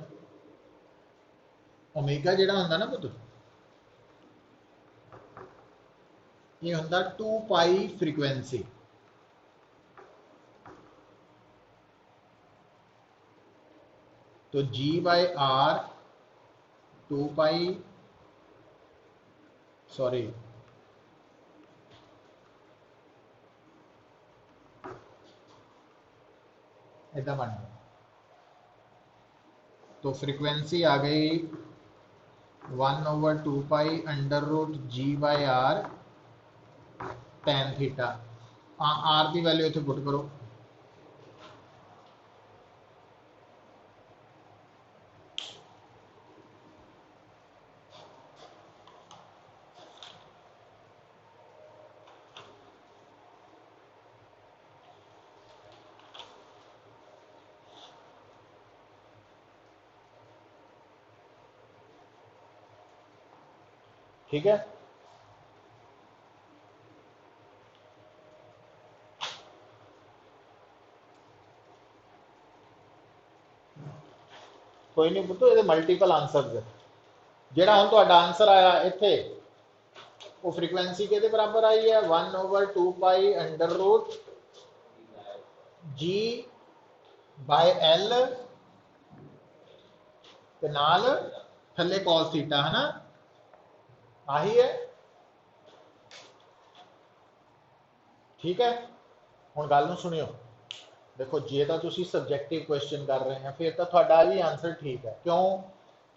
ओमेगा जिहड़ा हुंदा ना पुत, ये हुंदा 2 पाई फ्रीक्वेंसी। तो G by R 2 pi, sorry इदा बन गया। तो फ्रीक्वेंसी आ गई 1/2 pi under root G by R tan theta. R की वैल्यू इत्थे पुट करो, ठीक है? कोई नहीं पुत्तो, ये मल्टीपल आंसर है। जिहड़ा हुण तुहाडा आंसर आया इत्थे, वो फ्रीक्वेंसी के बराबर आई है 1/2 pi under root G by L ते नाल थल्ले कॉस थीटा, है ना? आही है, ठीक है? हुण गल नूं सुनियो, देखो जे तो तुसीं सबजैक्टिव क्वेश्चन कर रहे हैं, फिर तो तुहाडा भी आंसर ठीक है। क्यों?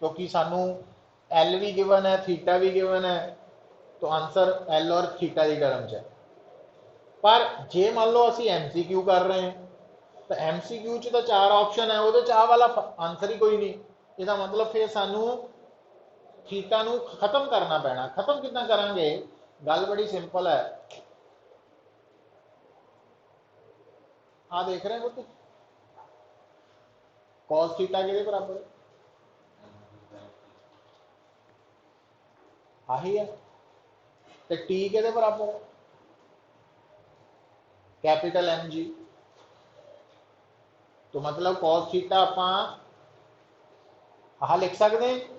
क्योंकि सानू एल भी गिवन है, थीटा भी गिवन है, तो आंसर एल और थीटा की टर्म च है। पर जे मान लो असी MCQ कर रहे हैं, तो MCQ च तो 4 ऑप्शन है, वो आ वाला आंसर ही कोई नहीं। इसका मतलब फिर सानू थीटा नू खत्म करना पैना। खत्म कितना करांगे? गल बड़ी सिंपल है, आ देख रहे हैं पुत, कॉस थीटा के बराबर है, आही है, तो टी के बराबर है कैपिटल MG। तो मतलब कॉस थीटा आपां आह लिख सकते हैं।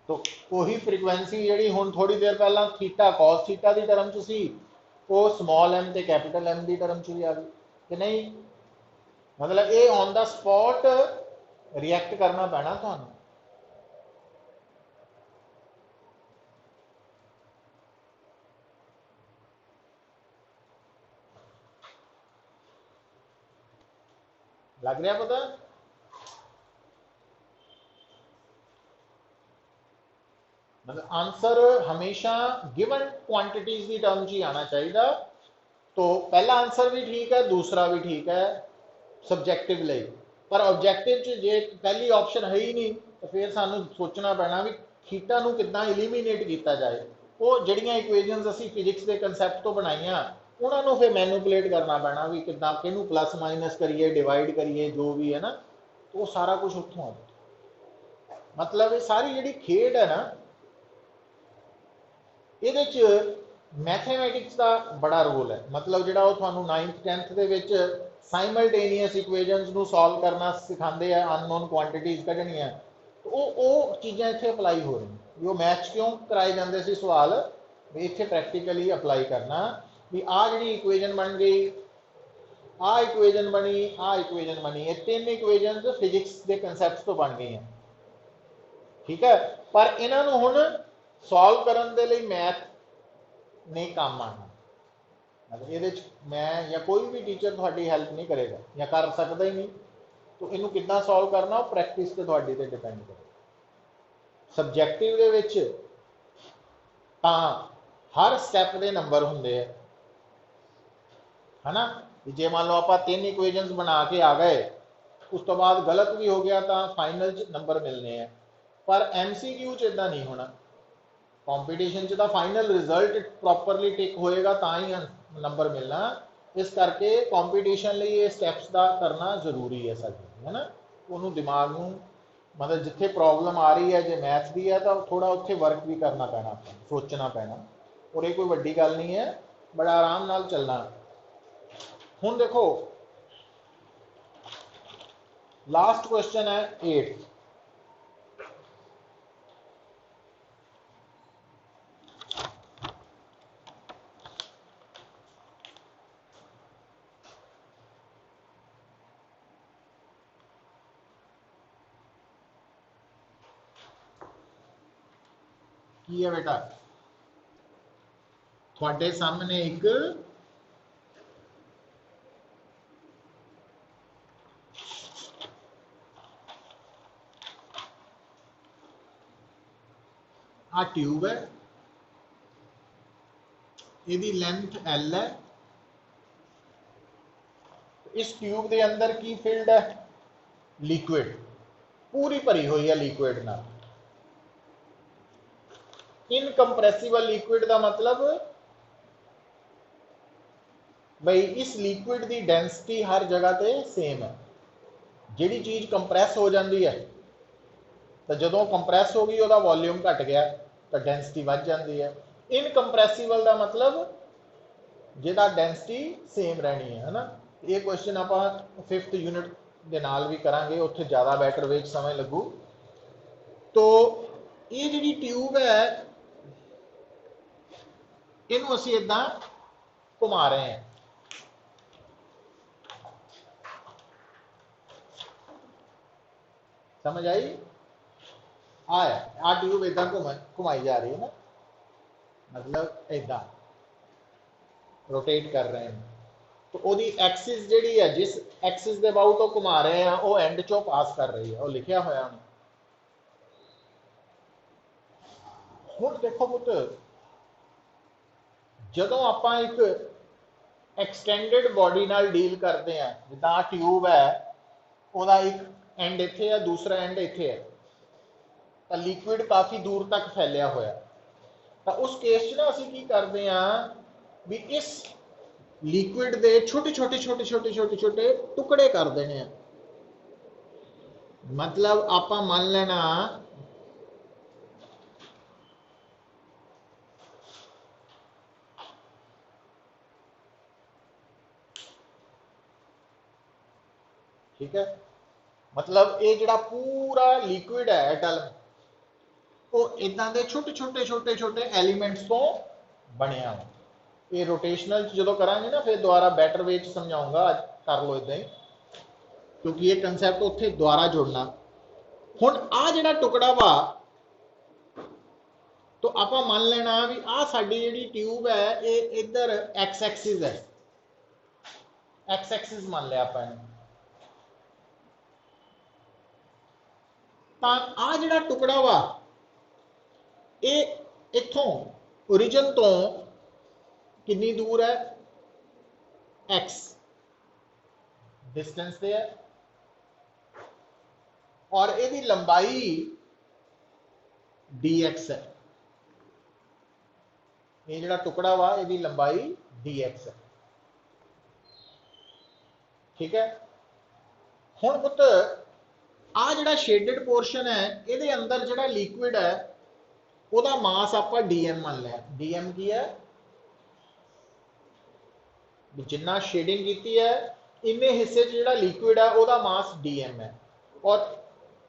तो वही फ्रीक्वेंसी जी हुण थोड़ी देर पहला थीटा कॉस थीटा की टर्म च सी, वो स्मॉल एम ते कैपिटल M की टर्म च भी आ गई कि नहीं? मतलब ये ऑन द स्पॉट रिएक्ट करना पैना तुहानू। लग रहा पता? मतलब आंसर हमेशा गिवन क्वांटिटीज की टर्म ही आना चाहिए। तो पहला आंसर भी ठीक है, दूसरा भी ठीक है सबजैक्टिव ਲਈ, पर ऑब्जैक्टिव च जे पहली ऑप्शन है ही नहीं तो फिर सानू सोचना पैना भी थीटा नू किद्दां एलिमीनेट किया जाए। वो जिहड़ियां इक्वेशनस असीं फिजिक्स के कंसैप्ट तो बनाईयां उन्होंने फिर मैनिपुलेट करना पैना भी किद्दां किहनू प्लस माइनस करिए डिवाइड करिए जो भी है ना, तो वो सारा कुछ उत्थों आ। मतलब ये सारी जिहड़ी खेड है ना, ਇਹਦੇ ਚ मैथेमैटिक्स का बड़ा रोल है। मतलब जो थानू 9th 10th ਦੇ ਵਿੱਚ ਸਾਈਮਲਟੇਨੀਅਸ ਇਕੁਏਸ਼ਨਸ ਨੂੰ ਸੋਲਵ ਕਰਨਾ ਸਿਖਾਉਂਦੇ ਆ, ਅਨਨੋਨ ਕੁਆਂਟੀਟੀਜ਼ ਕੱਢਣੀਆਂ, ਉਹ ਚੀਜ਼ਾਂ ਇੱਥੇ ਅਪਲਾਈ ਹੋ ਰਹੀਆਂ ਵੀ ਉਹ ਮੈਥ ਕਿਉਂ ਕਰਾਏ ਜਾਂਦੇ ਸੀ ਸਵਾਲ ਵੀ ਇੱਥੇ ਪ੍ਰੈਕਟੀਕਲੀ ਅਪਲਾਈ ਕਰਨਾ ਵੀ ਆਹ ਜਿਹੜੀ ਇਕੁਏਸ਼ਨ ਬਣ ਗਈ, ਆਹ ਇਕੁਏਸ਼ਨ ਬਣੀ, ਆਹ ਇਕੁਏਸ਼ਨ ਬਣੀ, ਇਹ ਤਿੰਨ ਇਕੁਏਸ਼ਨਸ ਫਿਜ਼ਿਕਸ ਦੇ ਕਨਸੈਪਟਸ ਤੋਂ ਬਣ ਗਈਆਂ। ਠੀਕ ਹੈ, ਪਰ ਇਹਨਾਂ ਨੂੰ ਹੁਣ ਸੋਲਵ ਕਰਨ ਦੇ ਲਈ ਮੈਥ नहीं काम आना। मतलब ये मैं या कोई भी टीचर थोड़ी हेल्प नहीं करेगा या कर सकता ही नहीं, तो इनू किद्दां सॉल्व करना वो प्रैक्टिस ते थोड़ी ते डिपेंड करे। सबजैक्टिव दे विच तां हर स्टैप दे नंबर हुंदे है ना, जे मान लो आप 3 इक्वेशनस बना के आ गए उस तो बाद गलत भी हो गया तो फाइनल च नंबर मिलने हैं, पर MCQ च इदां नहीं होना। कॉम्पीटिशन च फाइनल रिजल्ट प्रॉपरली टिक होएगा तो ही नंबर मिलना। इस करके कॉम्पीटिशन लिए ये स्टैप्स का करना जरूरी है साडी, है ना। उन्होंने दिमाग में मतलब जिथे प्रॉब्लम आ रही है जो मैथ की है तो थोड़ा उत्थे वर्क भी करना पैना, सोचना पैना, और ये कोई वड्डी गल नहीं है, बड़ा आराम नाल चलना। हुण देखो लास्ट क्वेश्चन है 8th। की है बेटा, थोड़े सामने एक आ ट्यूब है, इसकी लेंथ L है, इस ट्यूब के अंदर की फील्ड है लिक्विड, पूरी भरी हुई है लिक्विड ना। इनकंप्रेसिबल लिक्विड का मतलब भाई इस लिक्विड की डेंसिटी हर जगह पे सेम है। जिहड़ी चीज़ कंप्रैस हो जाती है तो जो कंप्रैस हो गई वह वॉल्यूम घट गया तो डेंसिटी बढ़ जाती है। इनकंप्रैसिबल का मतलब जिहदा डेंसिटी सेम रहनी है ना। ये क्वेश्चन आप 5th यूनिट के नाल भी करांगे, उत्थे ज़्यादा बैटर वे समय लगू। तो ये जिहड़ी ट्यूब है इनू असीं इदां घुमा रहे हैं, समझ आई? आ ट्यूब इदां घुमाई जा रही है ना, मतलब इदां रोटेट कर रहे हैं, तो वो एक्सिस जिहड़ी है जिस एक्सिस के अबाउट वो घुमा रहे हैं वो एंड चों पास कर रही है, वो लिखा होया उन्हें। हुण देखो पुत, जदों आपां एक एक्सटेंडेड बॉडी नाल डील करते हैं, जिद्दां आ ट्यूब है ਉਹਦਾ एक एंड इत्थे है दूसरा एंड इत्थे है, तो लिक्विड काफ़ी दूर तक फैलिया होया, तो उस केस च ना असीं की करते हैं भी इस लिक्विड के छोटे छोटे छोटे छोटे छोटे छोटे टुकड़े कर देने हैं। मतलब आपां मान लेना ठीक है, मतलब ये जिहड़ा पूरा लिक्विड है एटल वो इदां दे छोटे छोटे छोटे छोटे एलीमेंट्स तो बनिया। ये रोटेशनल जो करांगे ना फिर दोबारा बैटर वे समझाऊंगा, कर लो इदां ही, क्योंकि ये कंसैप्ट उत्थे दोबारा जुड़ना। हुण आ जिहड़ा टुकड़ा वा तो आपां मान लेना भी आ साडी जिहड़ी ट्यूब है ये इधर एक्स एक्सिस है, एक्स एक्सिस मान लिया आपां इहनूं। आ जिहड़ा टुकड़ा वा ये इथों ओरिजिन तो कितनी दूर है x डिस्टेंस से है और यदी लंबाई dx है। ये जिहड़ा टुकड़ा वा यदी लंबाई dx है। ठीक है। हुण पुत आ जिहड़ा शेडेड पोर्शन है ये अंदर जिहड़ा लिक्विड है ਉਹਦਾ मास ਆਪਾਂ dm मान लिया। dm की है जिन्ना शेडिंग की है इन्ने हिस्से जिहड़ा लिक्विड है ਉਹਦਾ मास dm है और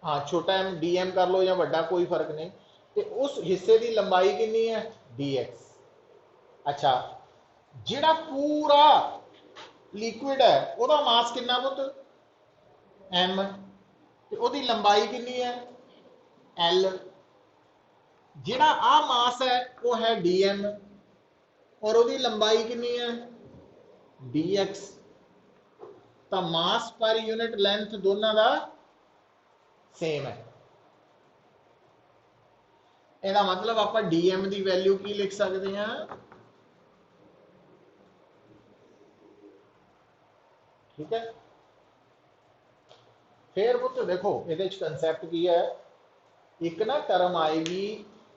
हाँ छोटा m dm कर लो या बड़ा कोई फर्क नहीं। तो उस हिस्से की लंबाई कितनी है dx। अच्छा जिहड़ा पूरा लिक्विड है ਉਹਦਾ मास कितना पुत m तो ਉਹਦੀ लंबाई कितनी है l। जिहड़ा आ मास है वो है dm और ਉਹਦੀ लंबाई कितनी है dx। तो मास पर यूनिट लेंथ दोनों का सेम है। ਇਹਦਾ मतलब आप dm की वैल्यू की लिख सकते हैं ठीक है। फिर पुत देखो ये कंसैप्ट की है एक ना टर्म आएगी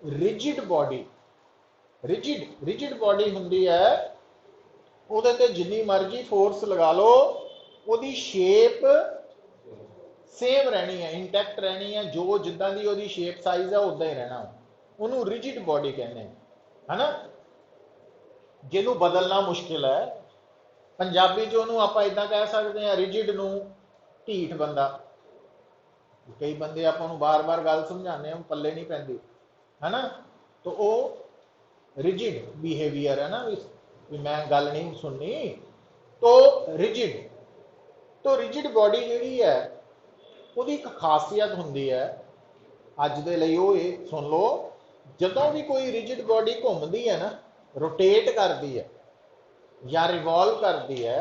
रिजिड बॉडी। रिजिड बॉडी होंगी है ਉਹਦੇ ਤੇ जिन्नी मर्जी फोर्स लगा लो ਉਹਦੀ शेप सेम रहनी है इंटैक्ट रहनी है जो जिदा की ਉਹਦੀ शेप साइज है उदा ही रहना ਉਹਨੂੰ रिजिड बॉडी कहते हैं है ना ਜਿਹਨੂੰ बदलना मुश्किल है। पंजाबी च ਉਹਨੂੰ ਆਪਾਂ इदा कह सकते हैं रिजिड ਨੂੰ ਢੀਠ बंदा। कई बंदे ਆਪਾਂ ਨੂੰ बार बार गल समझाने पल्ले नहीं पैंदी है ना। तो वो रिजिड बिहेवियर है ना भी मैं गल नहीं सुननी तो रिजिड। तो रिजिड बॉडी जी है ਉਹਦੀ एक खासियत होंगी है अज दे लई वो ये सुन लो जदों भी कोई रिजिड बॉडी घूमती है ना रोटेट करती है या रिवॉल्व करती है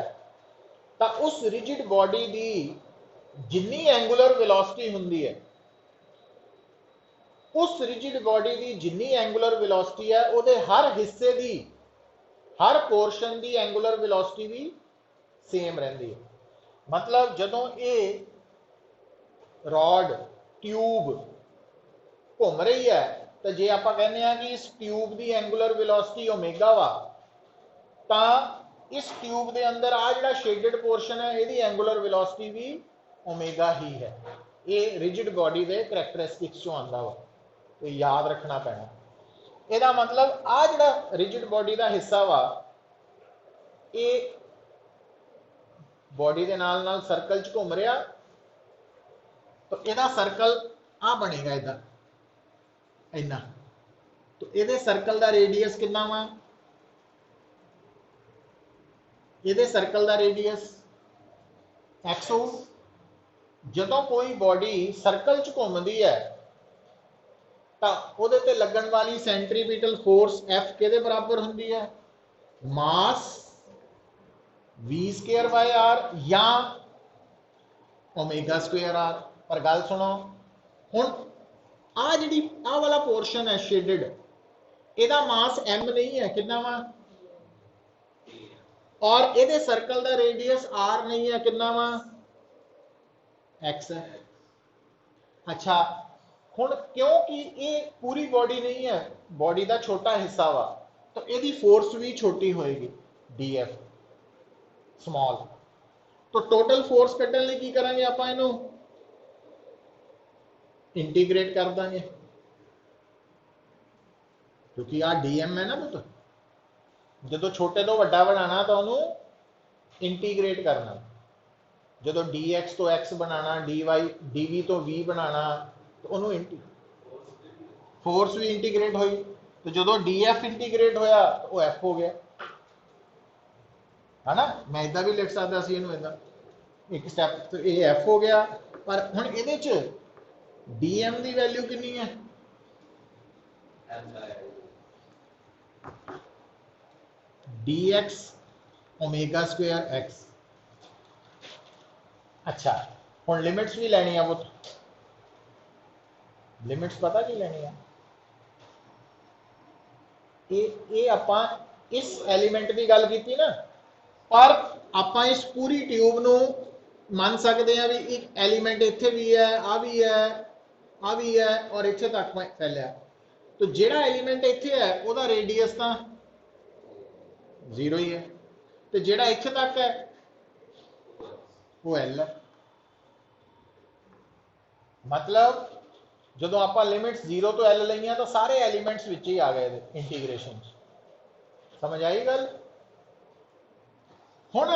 तो उस रिजिड बॉडी की जिन्नी एंगुलर वेलोसिटी होंगी है उस रिजिड बॉडी की जिन्नी एंगुलर वेलोसिटी है वो हर हिस्से की हर पोर्शन की एंगुलर वेलोसिटी भी सेम रही है। मतलब जदों ये रॉड ट्यूब घूम रही है तो जे आप कहने हैं कि इस ट्यूब की एंगुलर वेलोसिटी ओमेगा वा तो इस ट्यूब के अंदर आ जिहड़ा शेडेड पोर्शन है यदी एंगुलर वेलोसिटी भी ओमेगा ही है। ये रिजिड बॉडी के करैक्टरिस्टिक्स चों आंदा वा तो याद रखना पैना। ਇਹਦਾ मतलब आ जिहड़ा रिजिड बॉडी का हिस्सा वा ये बॉडी के नाल नाल सर्कल च घूम रहा तो यदा सर्कल आ बनेगा इदा इन्ना। तो ये सर्कल का रेडियस कितना वा ये सर्कल का रेडियस एक्स हो। जदों कोई बॉडी सर्कल च घूमती है तो ਉਹਦੇ ਤੇ लगन वाली सेंट्रीपिटल फोर्स F के बराबर होंगी है मास v²/r या ओमेगा स्क्वेयर आर। पर गल सुनो हुण आ जिहड़ी आ वाला पोर्शन है शेडेड ਇਹਦਾ मास m नहीं है कितना वा और ये सर्कल का रेडियस r नहीं है कितना वा x है। अच्छा हुण क्योंकि ये पूरी बॉडी नहीं है बॉडी का छोटा हिस्सा वा तो यदी फोर्स भी छोटी होएगी df स्मॉल। तो टोटल फोर्स कड्ढण लई की करांगे आपां इहनूं इंटीग्रेट कर देंगे क्योंकि आ dm है ना पुत जो छोटे तो वड्डा बनाना तो उन्होंने इंटीग्रेट करना। जो dx तो x बनाना dy dv तो v बनाना तो उन्होंने फोर्स भी इंटीग्रेट हुई। तो जो df इंटीग्रेट होया तो वो f हो गया है ना। मैं इदा भी लिख सकता सी इनू इदा एक स्टैप तो ये f हो गया। पर हुण इहदे च dm की वैल्यू कितनी है dx ओमेगा स्क्वेयर x। अच्छा हुण लिमिट्स भी लैनी है वो लिमिट्स पता की लेनी है ये आपां इस एलीमेंट की गल की ना, पर आपां इस पूरी ट्यूब नूं मान सकते हैं भी एक एलीमेंट इत्थे भी है, आ भी है, आ भी है और इत्थे तक फैलिया। तो जिहड़ा एलीमेंट इत्थे है उसदा रेडियस तो 0 ही है, तो जिहड़ा इत्थे तक है वो एल है। मतलब जो आप लिमिट्स 0 तो एल लईआं तो सारे एलीमेंट्स विच ही आ गए इंटीग्रेशन। समझ आई गल? हुण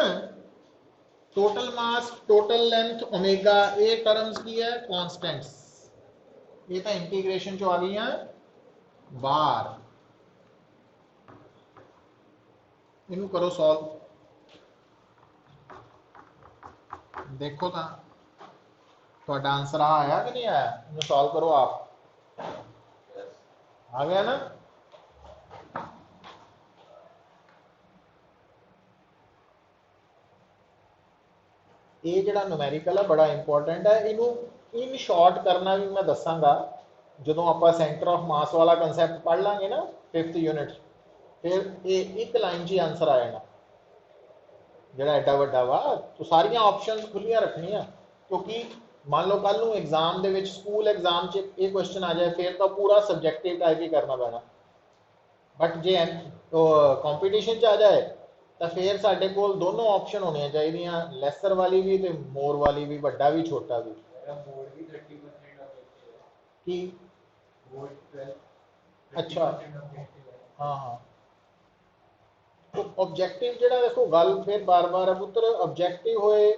total mass, total length, omega, ये टर्म्स की है कॉन्स्टेंट्स, ये तो इंटीग्रेशन चो आ गई बाहर। इनू करो सॉल्व, देखो तो ਤੁਹਾਡਾ आंसर आया कि नहीं आया? इन्हें सॉल्व करो आप, आ गया ना? ये जो न्यूमेरिकल है बड़ा इंपॉर्टेंट है, इनू इन शॉर्ट करना भी मैं दसांगा जो आप सेंटर ऑफ मास वाला कंसैप्ट पढ़ लांगे ना 5th यूनिट, फिर ये एक लाइन च आंसर आ जाना जो एडा वड्डा वा। तो सारिया ऑप्शन खुलिया रखनिया, क्योंकि मान लो कल एग्जाम के स्कूल एग्जाम च ये क्वेश्चन आ जाए फिर तो पूरा सबजैक्टिव टाइप ही करना पैना। बट जे तो कॉम्पीटिशन च आ जाए तो फिर साढ़े को दोनों ऑप्शन होनी चाहिए, लैसर वाली भी तो मोर वाली भी, वड्डा भी छोटा भी। की अच्छा हाँ हाँ, तो ऑब्जेक्टिव जो देखो गल फिर बार बार है पुत्र, ऑब्जेक्टिव होए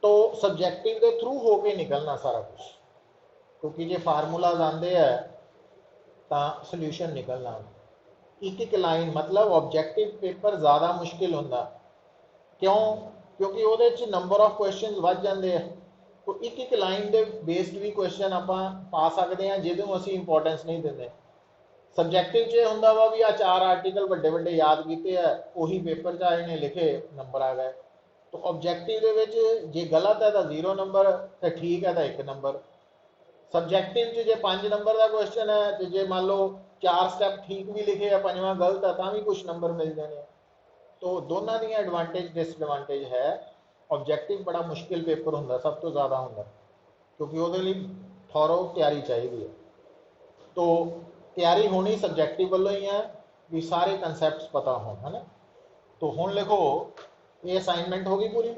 तो सबजैक्टिव के थ्रू होके निकलना सारा कुछ, क्योंकि जो फार्मूलाज आते हैं तो सोल्यूशन निकलना। एक एक लाइन मतलब ऑब्जेक्टिव पेपर ज़्यादा मुश्किल होंगे, क्यों? क्योंकि वो नंबर ऑफ क्वेश्चन बढ़ जाते हैं। तो एक एक लाइन के बेस्ड भी क्वेश्चन आप पा सकते हैं जिदों असी इंपॉर्टेंस नहीं देंगे। सबजैक्टिव च होंगे वा भी आ 4 आर्टिकल बड़े बड़े याद किए है, उही पेपर च आए ने लिखे, नंबर आ गए। तो ऑब्जेक्टिव जे गलत है तो 0 नंबर, तो ठीक है तो 1 नंबर। सबजैक्टिव जो 5 नंबर का क्वेश्चन है तो जे मान लो 4 स्टैप ठीक भी लिखे है, 5वां गलत है तो भी कुछ नंबर मिल जाने। तो दोनों दी एडवांटेज डिसएडवांटेज है। ऑब्जेक्टिव बड़ा मुश्किल पेपर होंगे, सब तो ज़्यादा होंगे, क्योंकि वो थॉरो तैयारी चाहिए है। तो तैयारी होनी सबजैक्टिव वालों ही है भी सारे कंसैप्ट पता हो, है ना? तो हुण लिखो, ये असाइनमेंट हो गई पूरी।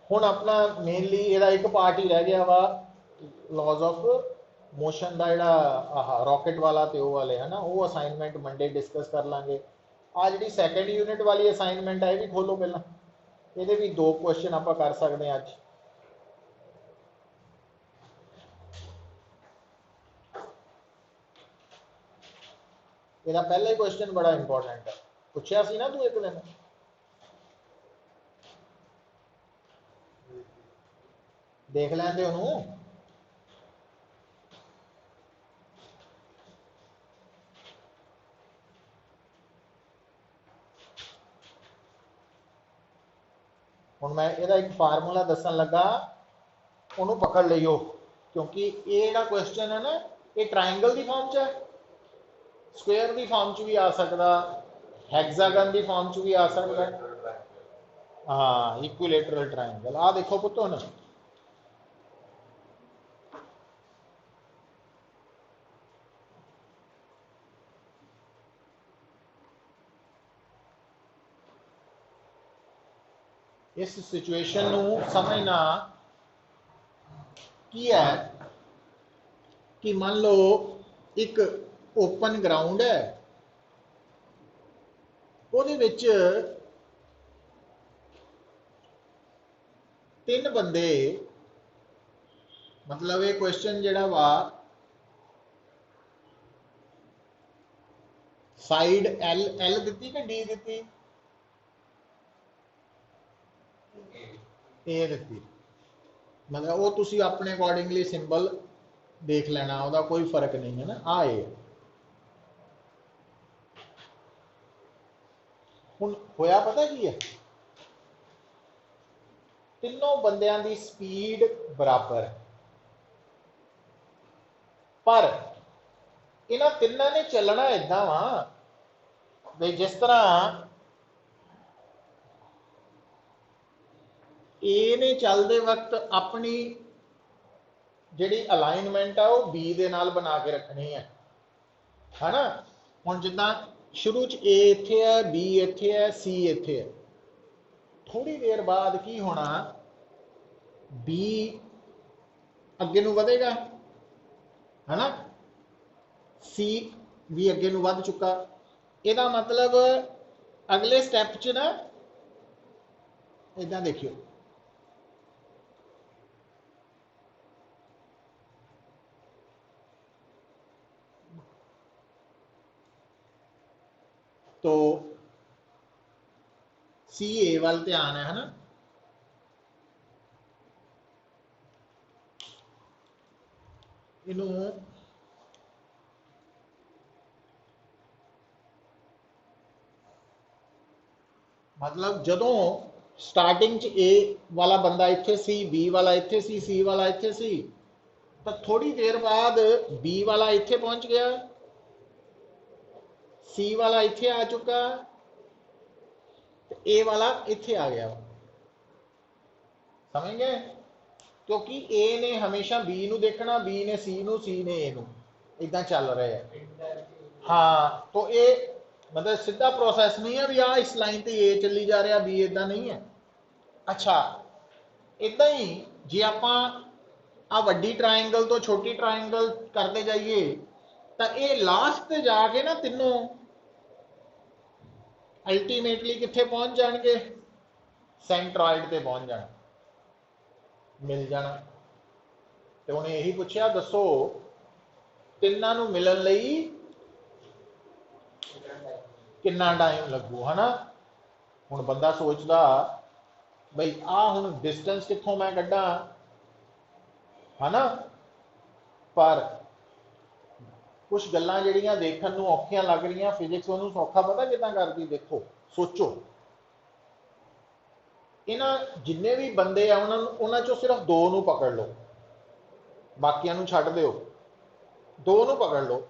हुण अपना मेनली यदा एक पार्ट ही रह गया वा लॉज ऑफ मोशन का जोड़ा आह रॉकेट वाला तो वो वाले है ना, वो असाइनमेंट मंडे डिस्कस कर लाँगे। आ जी सैकेंड यूनिट वाली असाइनमेंट है, ये भी खोलो पहला, ये भी 2 क्वेश्चन आप कर सकते हैं अज। ਇਹਦਾ पहला ही क्वेश्चन बड़ा इंपॉर्टेंट है, पूछा सी ना तू एक दिन। देख लेंदे उन्होंने। हुण मैं ਇਹਦਾ एक फार्मूला दसन लगा, उन्होंने पकड़ लियो, क्योंकि ये जो क्वेश्चन है ना, ये ट्रायंगल की फॉर्म च है, स्क्वेयर की फॉर्म च भी आ सकता, हैग्जागन की फॉर्म च भी आ सकता। हाँ, इक्विलेटरल ट्रायंगल। आ देखो पुत्त हुण इस सिचुएशन को समझना की है कि मान लो एक ओपन ग्राउंड है, ਉਹਦੇ ਵਿੱਚ 3 बंदे, मतलब ये क्वेश्चन ਜਿਹੜਾ ਵਾ साइड एल एल दी कि डी दी? ए दी। मतलब वो तुसी अपने अकॉर्डिंगली सिंबल देख लेना, ਉਹਦਾ कोई फर्क नहीं है ना। आ ए हुण होया पता की है, तीनों बंदियां दी स्पीड बराबर है, पर इन्हां तिन्नां ने चलना इदां वा भी जिस तरह ए ने चलते वक्त अपनी जिहड़ी अलाइनमेंट है वह बी दे नाल बना के रखनी है ना। हुण जिद्दां शुरू च ए इत्थे है, बी इत्थे है, सी इत्थे है, थोड़ी देर बाद की होना, बी अगे नूं वधेगा है ना, सी भी अगे नूं वध चुका। इहदा मतलब अगले स्टैप च ना इदां देखियो, तो सी ए वाल ध्यान है ना, इनू मतलब जदों स्टार्टिंग च ए वाला बंदा इत्थे सी, बी वाला इत्थे सी, सी वाला इत्थे सी, तो थोड़ी देर बाद बी वाला इत्थे पहुंच गया, सी वाला इत्थे आ चुका, ए वाला इत्थे आ गया। समझ गए? क्योंकि ए ने हमेशा बी नू देखना, बी ने सी नू, सी ने ए नू, इदां चल रहे हैं। हाँ, तो ये मतलब सीधा प्रोसैस नहीं है भी आ इस लाइन ते ए चली जा रहा, बी इदा नहीं है। अच्छा, इदा ही जे आपां आ वड्डी ट्रायंगल तो छोटी ट्रायंगल करते जाइए तो ये लास्ट ते जाके ना तीनों अल्टीमेटली कित्थे पहुंच जाएंगे, सेंट्रॉइड ते पहुंच जाना, मिल जाना। तो उन्हें यही पूछा दसो तिन्नां नूं मिलण लई कितना टाइम लगू, है ना। हुण बंदा सोचदा बई आ हुण डिस्टेंस कित्थों मैं कड्ढां, है ना, पर कुछ गल्लां जिहड़ियां देखण नूं औखियां लग रहीआं, फिजिक्स उहनूं सौखा पता किदां करदी, देखो सोचो इन्हां जिन्ने भी बंदे आ उन्हां चों सिर्फ दो नूं पकड़ लो, बाकियां नूं छड्ड दिओ, दो नूं पकड़ लो।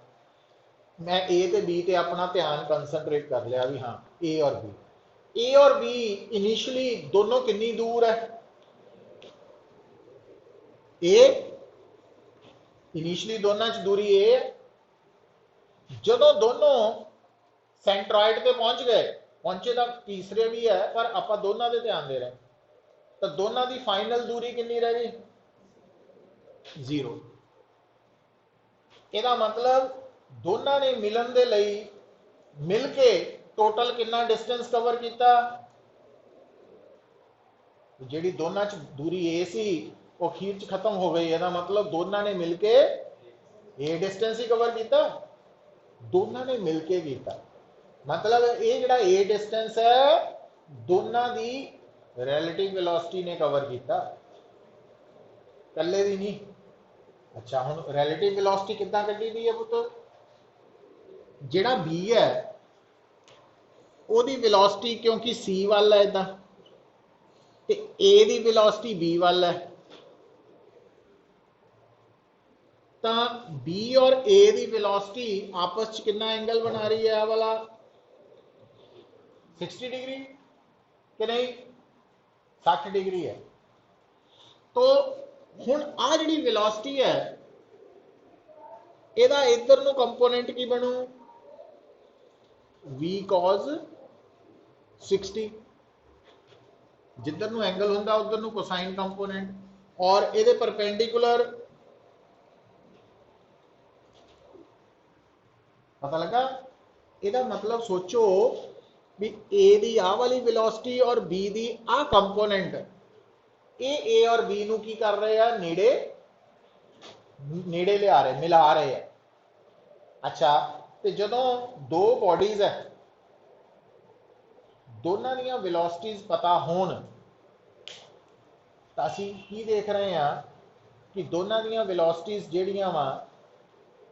मैं ए ते बी ते अपना ध्यान कंसनट्रेट कर लिया भी हाँ ए और बी, ए और बी इनिशियली दोनों कितनी दूर है, ए इनिशियली दोनों च दूरी ए है। जदों दोनों सेंट्रॉइड पे पहुंच गए, पहुंचे तो तीसरे भी है पर आप दोनों पे ध्यान दे रहे हैं, तो दोनों की फाइनल दूरी कितनी रह गई, 0। ਇਹਦਾ मतलब दोनों ने मिलन के लिए मिल के टोटल कितना डिस्टेंस कवर किया, जी दोनों च दूरी ए सी वो अखीर च खत्म हो गई, ਇਹਦਾ मतलब दोनों ने मिलके ए डिस्टेंस ही कवर किया, दोनों ने मिलके किया। मतलब ये जिहड़ा ए डिस्टेंस है दोनों की रिलेटिव वेलोसिटी ने कवर किया, कल्ले दी नहीं। अच्छा हुण रिलेटिव वेलोसिटी किद्दां कड्ढी दी है पुत्त, जिहड़ा बी है ओहदी वेलोसिटी क्योंकि सी वाल है इदां, ते ए दी वेलोसिटी बी वाल है, तो बी और ए दी वेलोसिटी आपस च कितना एंगल बना रही है, वाला 60 डिग्री कि नहीं, 60 डिग्री है। तो हुण आ जिहड़ी वेलोसिटी है इहदा इधर नूं कंपोनेंट की बनू, v cos 60, जिधर नूं एंगल हुंदा उधर नूं कोसाइन कंपोनेंट, और इहदे परपेंडिकुलर पता लगा। इहदा मतलब सोचो भी ए दी आ वाली वेलोसिटी और बी दी आ कंपोनेंट, ए और बी नूं की कर रहे हैं, नेड़े नेड़े लिया रहे, मिला रहे हैं। अच्छा, तो जदों दो बॉडीज है दोनों दी वेलोसिटीज पता होण तो असीं की देख रहे हैं कि दोनों दी वेलोसिटीज जिहड़ियां वा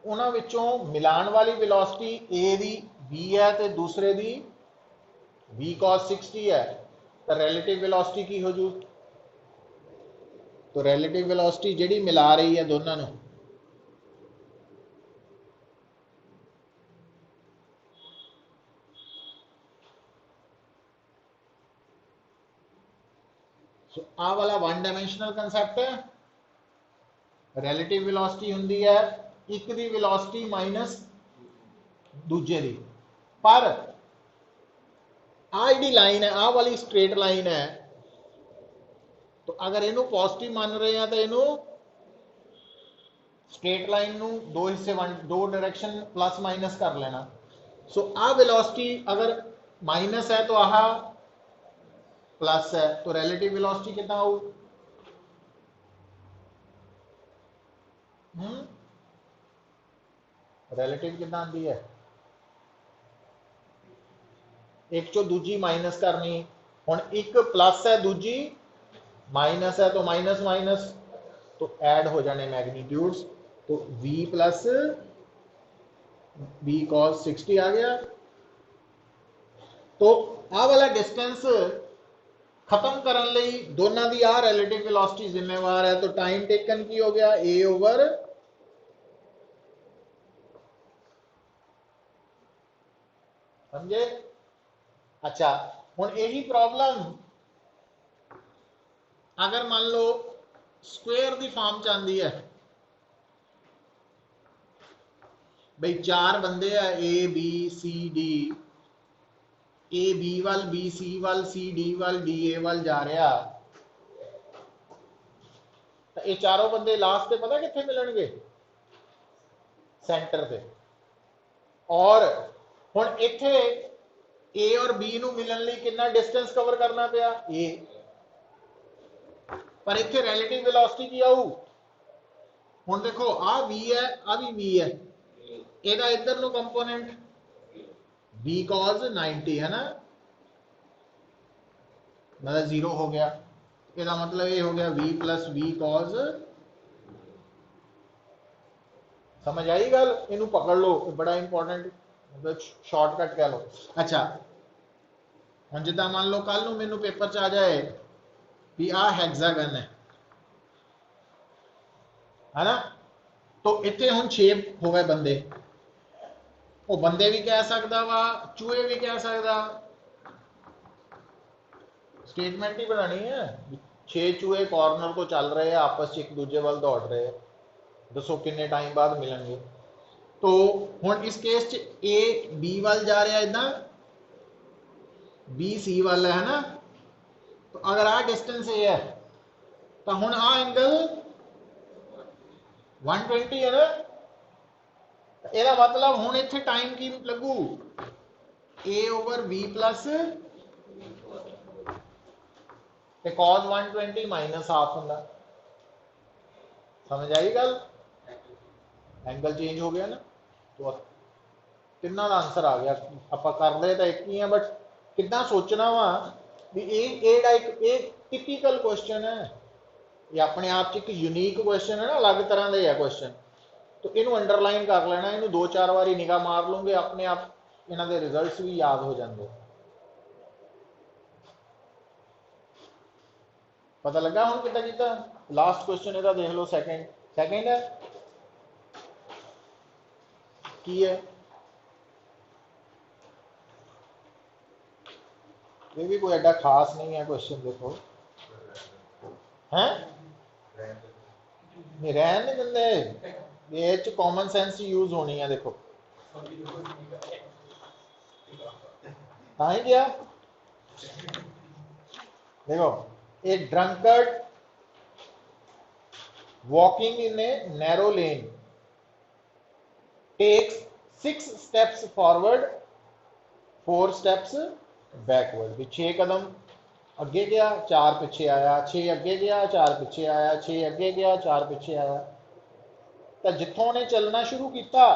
उन्हां विचों मिलान वाली वेलोसिटी ए दी v है तो दूसरे दी v cos 60 है, तो रिलेटिव वेलोसिटी की हो जू, तो रिलेटिव वेलोसिटी जिहड़ी मिला रही है दोनों नूं सो आ वाला वन डायमेंशनल कंसैप्ट है। रिलेटिव वेलोसिटी हुंदी है एक दी वेलोसिटी माइनस दूजे दी, पर आ जी लाइन है, आ वाली स्ट्रेट लाइन है, तो अगर इनू पॉजिटिव मान रहे हैं तो इनू स्ट्रेट लाइन नू दो हिस्से दो डायरेक्शन प्लस माइनस कर लेना। सो आ वेलोसिटी अगर माइनस है तो आह प्लस है, तो रिलेटिव वेलोसिटी कितना आऊ? रिलेटिव कितना आती है? एक चो दूजी माइनस करनी, हुण एक प्लस है दूजी माइनस है, तो माइनस माइनस तो ऐड हो जाने मैग्नीट्यूड्स, तो v प्लस v cos 60 आ गया। तो आ वाला डिस्टेंस खत्म करने लई दोनों की आ रिलेटिव वेलोसिटी जिम्मेवार है, तो टाइम टेकन की हो गया a ओवर समझे। अच्छा हुण यही प्रॉब्लम अगर मान लो स्क्वेयर की फॉर्म च आंदी है, बई चार बंदे है A B C D, A B वाल बी सी वाल सी डी वाल डी ए वाल जा रहा, तो ये चारों बंदे लास्ट पे पता कित्थे मिलणगे? सेंटर पे। और हुण इत्थे ए और बी नू मिलण लई कितना डिस्टेंस कवर करना पिया? ए। पर इत्थे रिलेटिव वेलोसिटी की आऊ? हुण देखो आ v है, आ भी v है, एदा इधर नु कंपोनेंट v cos 90 है ना, मतलब 0 हो गया, एदा मतलब ये हो गया v प्लस v cos। समझ आई गल? इनू पकड़ लो, बड़ा इंपॉर्टेंट मतलब शॉर्टकट कह लो। अच्छा हम जिदा मान लो कल नू मैनू पेपर च आ जाए भी आ हेक्सागन है ना, तो इत्थे हुण 6 हो गए बंदे, वो बंदे भी कह सकता वा, चूहे भी कह सकता, स्टेटमेंट ही बनानी है। 6 चूहे कॉर्नर को चल रहे हैं, आपस एक दूजे वाल दौड़ रहे हैं, दसो किन्ने टाइम बाद मिलेंगे। तो हुण इस केस च ए बी वाल जा रहा इदा, बी सी वाल है ना, तो अगर आ डिस्टेंस ए है तो हुण आ एंगल 120 है ना, ਇਹਦਾ मतलब ਹੁਣ ਇੱਥੇ टाइम की लगू a ओवर v प्लस ते cos 120 माइनस हाफ होंदा। समझ आई गल? एंगल चेंज हो गया ना, तो तिना का आंसर आ गया। आप कर रहे तो एक ही है, बट कितना सोचना वा भी एक टिपिकल क्वेश्चन है, ये अपने आप च एक यूनीक क्वेश्चन है ना, अलग तरह का है क्वेश्चन, तो इनू अंडरलाइन कर लेना, इनू 2-4 बारी निगाह मार लूंगे, अपने आप इन्हां दे रिजल्ट्स भी याद हो जाएंगे। पता लगा हुण कितना कीता? लास्ट क्वेश्चन इहदा देख लो, सेकंड है की है, ये भी कोई एडा खास नहीं है क्वेश्चन, देखो हैं नहीं रहन नहीं देंदे, ये कॉमन सेंस यूज होनी है। देखो हाँ ही क्या देखो, a drunkard walking in a narrow lane takes 6 steps forward 4 steps backward, भी 6 कदम अगे गया 4 पिछे आया, 6 अगे गया 4 पिछे आया, 6 अगे गया 4 पिछे आया। तो जिथों ने चलना शुरू किया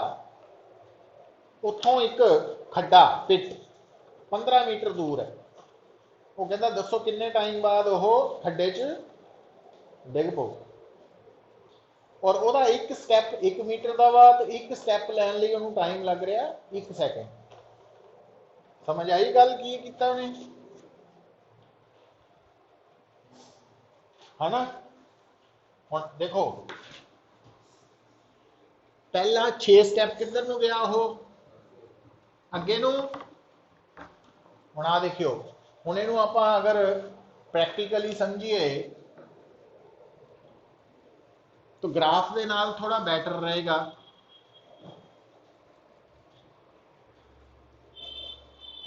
उतों एक खड्डा पिट 15 मीटर दूर है, वो कहता दसो किन्ने टाइम बाद वो खड्डे च डिग पो, और वह एक स्टैप 1 मीटर का वा, तो एक स्टैप लैन लई उन्होंने टाइम लग रहा 1 सैकेंड। समझ आई गल की कीता उन्हें, है ना। हुण देखो पहला 6 स्टैप किधर नूं गया, वो अगे नूं। हुण आ देखियो, हुण इहनूं आपां अगर प्रैक्टिकली समझिए तो ग्राफ के नाल थोड़ा बैटर रहेगा।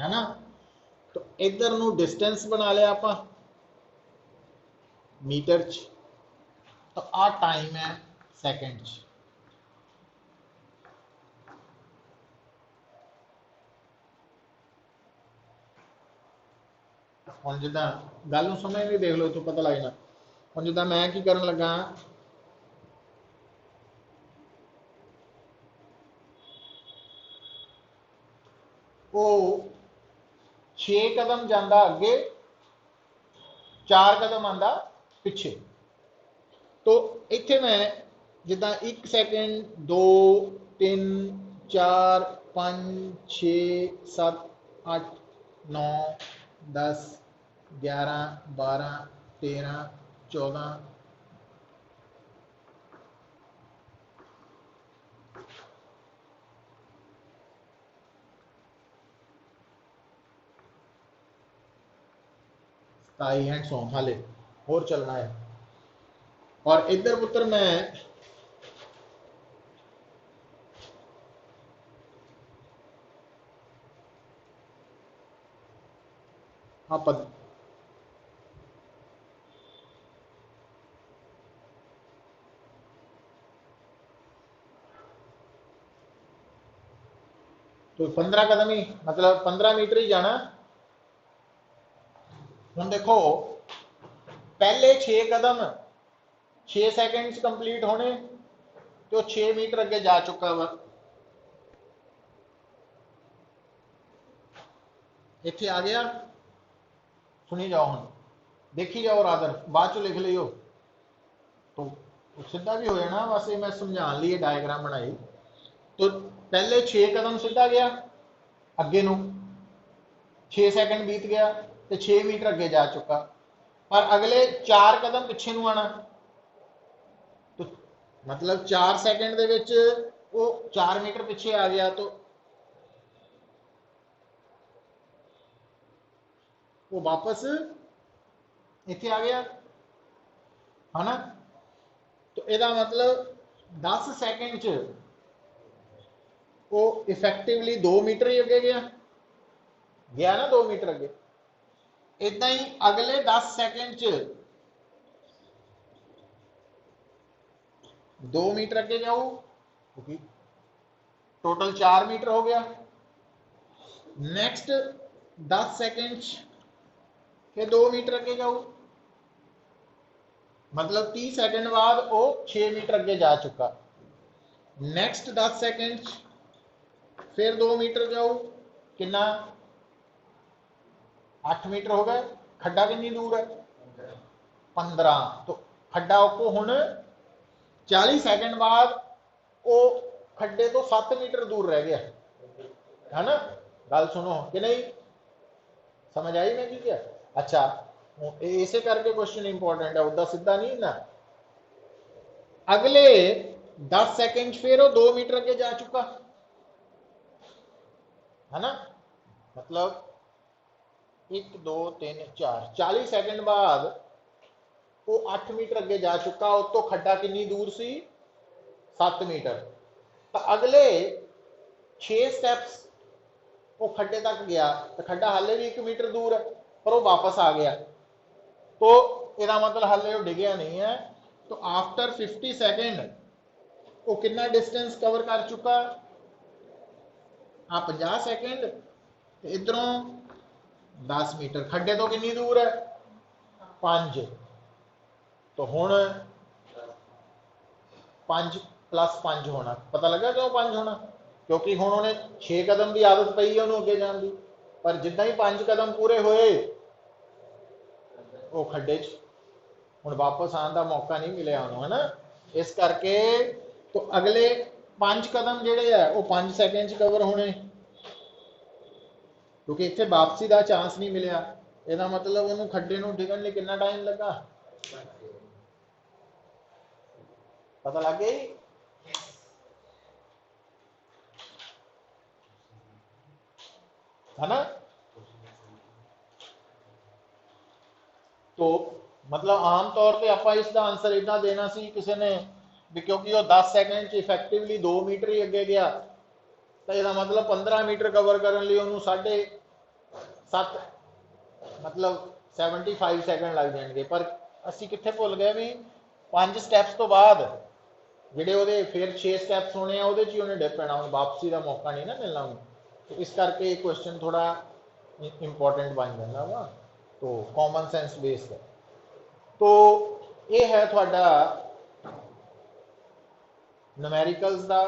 है ना, तो इधर नू डिस्टेंस बना लिया आप मीटर च, तो आ टाइम है सैकेंड च। ਹੁਣ ਜਿੱਦਾਂ ਗੱਲ ਨੂੰ ਸਮਝ ਵੀ ਦੇਖ ਲਓ, ਇੱਥੋਂ ਪਤਾ ਲੱਗ ਜਾਣਾ। ਹੁਣ ਜਿੱਦਾਂ ਮੈਂ ਕੀ ਕਰਨ ਲੱਗਾ, ਉਹ 6 ਕਦਮ ਜਾਂਦਾ ਅੱਗੇ, 4 ਕਦਮ ਆਂਦਾ ਪਿੱਛੇ। तो इत्थे मैं जिदा 1 सैकेंड 2 3 4 5 6 7 8 9 10 11 12 13 14 27 हैंड सौ हाले होर चलना है। और इधर पुत्र मैं आप तो 15 कदम ही मतलब 15 मीटर ही जाना। हम देखो पहले 6 कदम 6 सैकेंड कंप्लीट होने, तो 6 मीटर अगे जा चुका वा। इत्थे आ गया, सुनी जाओ, हम देखी जाओ रादर, बाद चो लिख लियो तो सीधा भी हो जाना। बस मैं समझाने लिए डायग्राम बनाई। तो पहले 6 कदम सीधा गया अगे नू, 6 सैकेंड बीत गया तो 6 मीटर अगे जा चुका। पर अगले 4 कदम पिछे नू आना, तो मतलब 4 सैकेंड दे विच वो 4 मीटर पिछे आ गया, तो वो वापस इत्थे आ गया, है ना। तो यदा मतलब 10 सैकेंड च वो इफेक्टिवली 2 मीटर ही अगे गया ना, 2 मीटर अगे। इदा ही अगले 10 सैकेंड च 2 मीटर अगे जाओ, क्योंकि टोटल 4 मीटर हो गया। नेक्स्ट 10 सैकेंड फिर 2 मीटर अगे जाओ, मतलब 30 सैकेंड बाद वो 6 मीटर अगे जा चुका। नेक्स्ट 10 सैकेंड फिर 2 मीटर जाओ, कितना 8 मीटर हो गए। खड्डा कितनी दूर है 15, तो खड्डा को हुण 40 सैकेंड बाद वो खड्डे तो 7 मीटर दूर रह गया, है ना। गल सुनो कि नहीं, समझ आई मैं क्या। अच्छा, इसे करके क्वेश्चन इंपॉर्टेंट है, उदा सीधा नहीं ना। अगले 10 सेकंड फिर वो 2 मीटर अगे जा चुका, है ना। मतलब 1 2 3 4 40 सैकेंड बाद वो 8 मीटर अगे जा चुका। उस तो खड्डा कितनी दूर सी 7 मीटर। तो अगले 6 स्टेप्स वो खड्डे तक गया, तो खड्डा हाले भी 1 मीटर दूर है, पर वो वापस आ गया। तो इसका मतलब हाले वो डिगया नहीं है। तो आफ्टर 50 सैकेंड वो कितना डिस्टेंस कवर कर चुका, हाँ 50 सैकेंड, इधरों 10 मीटर। खड्डे तो कितनी दूर है 5, तो हुण 5 + 5 होना। पता लगा क्यों 5 होना, क्योंकि हुण उन्हें 6 कदम की आदत पई है उन्होंने अगे जाने की, पर जिदा ही 5 कदम पूरे होए वो खड्डे च हुण वापस आने का मौका नहीं मिले उन्होंने, है ना। इस करके तो अगले 5 कदम जिहड़े है वो 5 सैकेंड च कवर होने, क्योंकि इत्थे वापसी का चांस नहीं मिलया। इसका मतलब उन्होंने खड्डे नूं डिगण लई कितना टाइम लगा, पता लग गया जी। है ना। तो देखो मतलब आम तौर पे ਆਪਾਂ ਇਸ ਦਾ ਆਨਸਰ ਇਦਾਂ ਦੇਣਾ ਸੀ ਕਿਸੇ ਨੇ ਵੀ ਕਿਉਂਕਿ ਉਹ 10 ਸੈਕਿੰਡ ਚ ਇਫੈਕਟਿਵਲੀ 2 ਮੀਟਰ ਹੀ ਅੱਗੇ ਗਿਆ ਤਾਂ ਇਹਦਾ ਮਤਲਬ 15 ਮੀਟਰ ਕਵਰ ਕਰਨ ਲਈ ਉਹਨੂੰ 7.5 मतलब 75 ਸੈਕਿੰਡ ਲੱਗ ਜਾਣਗੇ ਪਰ ਅਸੀਂ ਕਿੱਥੇ ਭੁੱਲ ਗਏ ਵੀ 5 ਸਟੈਪਸ ਤੋਂ ਬਾਅਦ ਜਿਹੜੇ ਉਹਦੇ ਫਿਰ 6 ਸਟੈਪਸ ਹੋਣੇ ਆ ਉਹਦੇ 'ਚ ਹੀ ਉਹਨੇ ਡਿਪ ਪੈਣਾ ਹੁਣ ਵਾਪਸੀ ਦਾ ਮੌਕਾ ਨਹੀਂ ਨਾ ਮਿਲਣਾ ਉਹਨੂੰ ਇਸ ਕਰਕੇ ਇਹ ਕੁਐਸਚਨ ਥੋੜਾ इंपॉर्टेंट बन जाता वा तो कॉमन सेंस बेस्ड है तो ये है थोड़ा न्यूमेरिकल्स का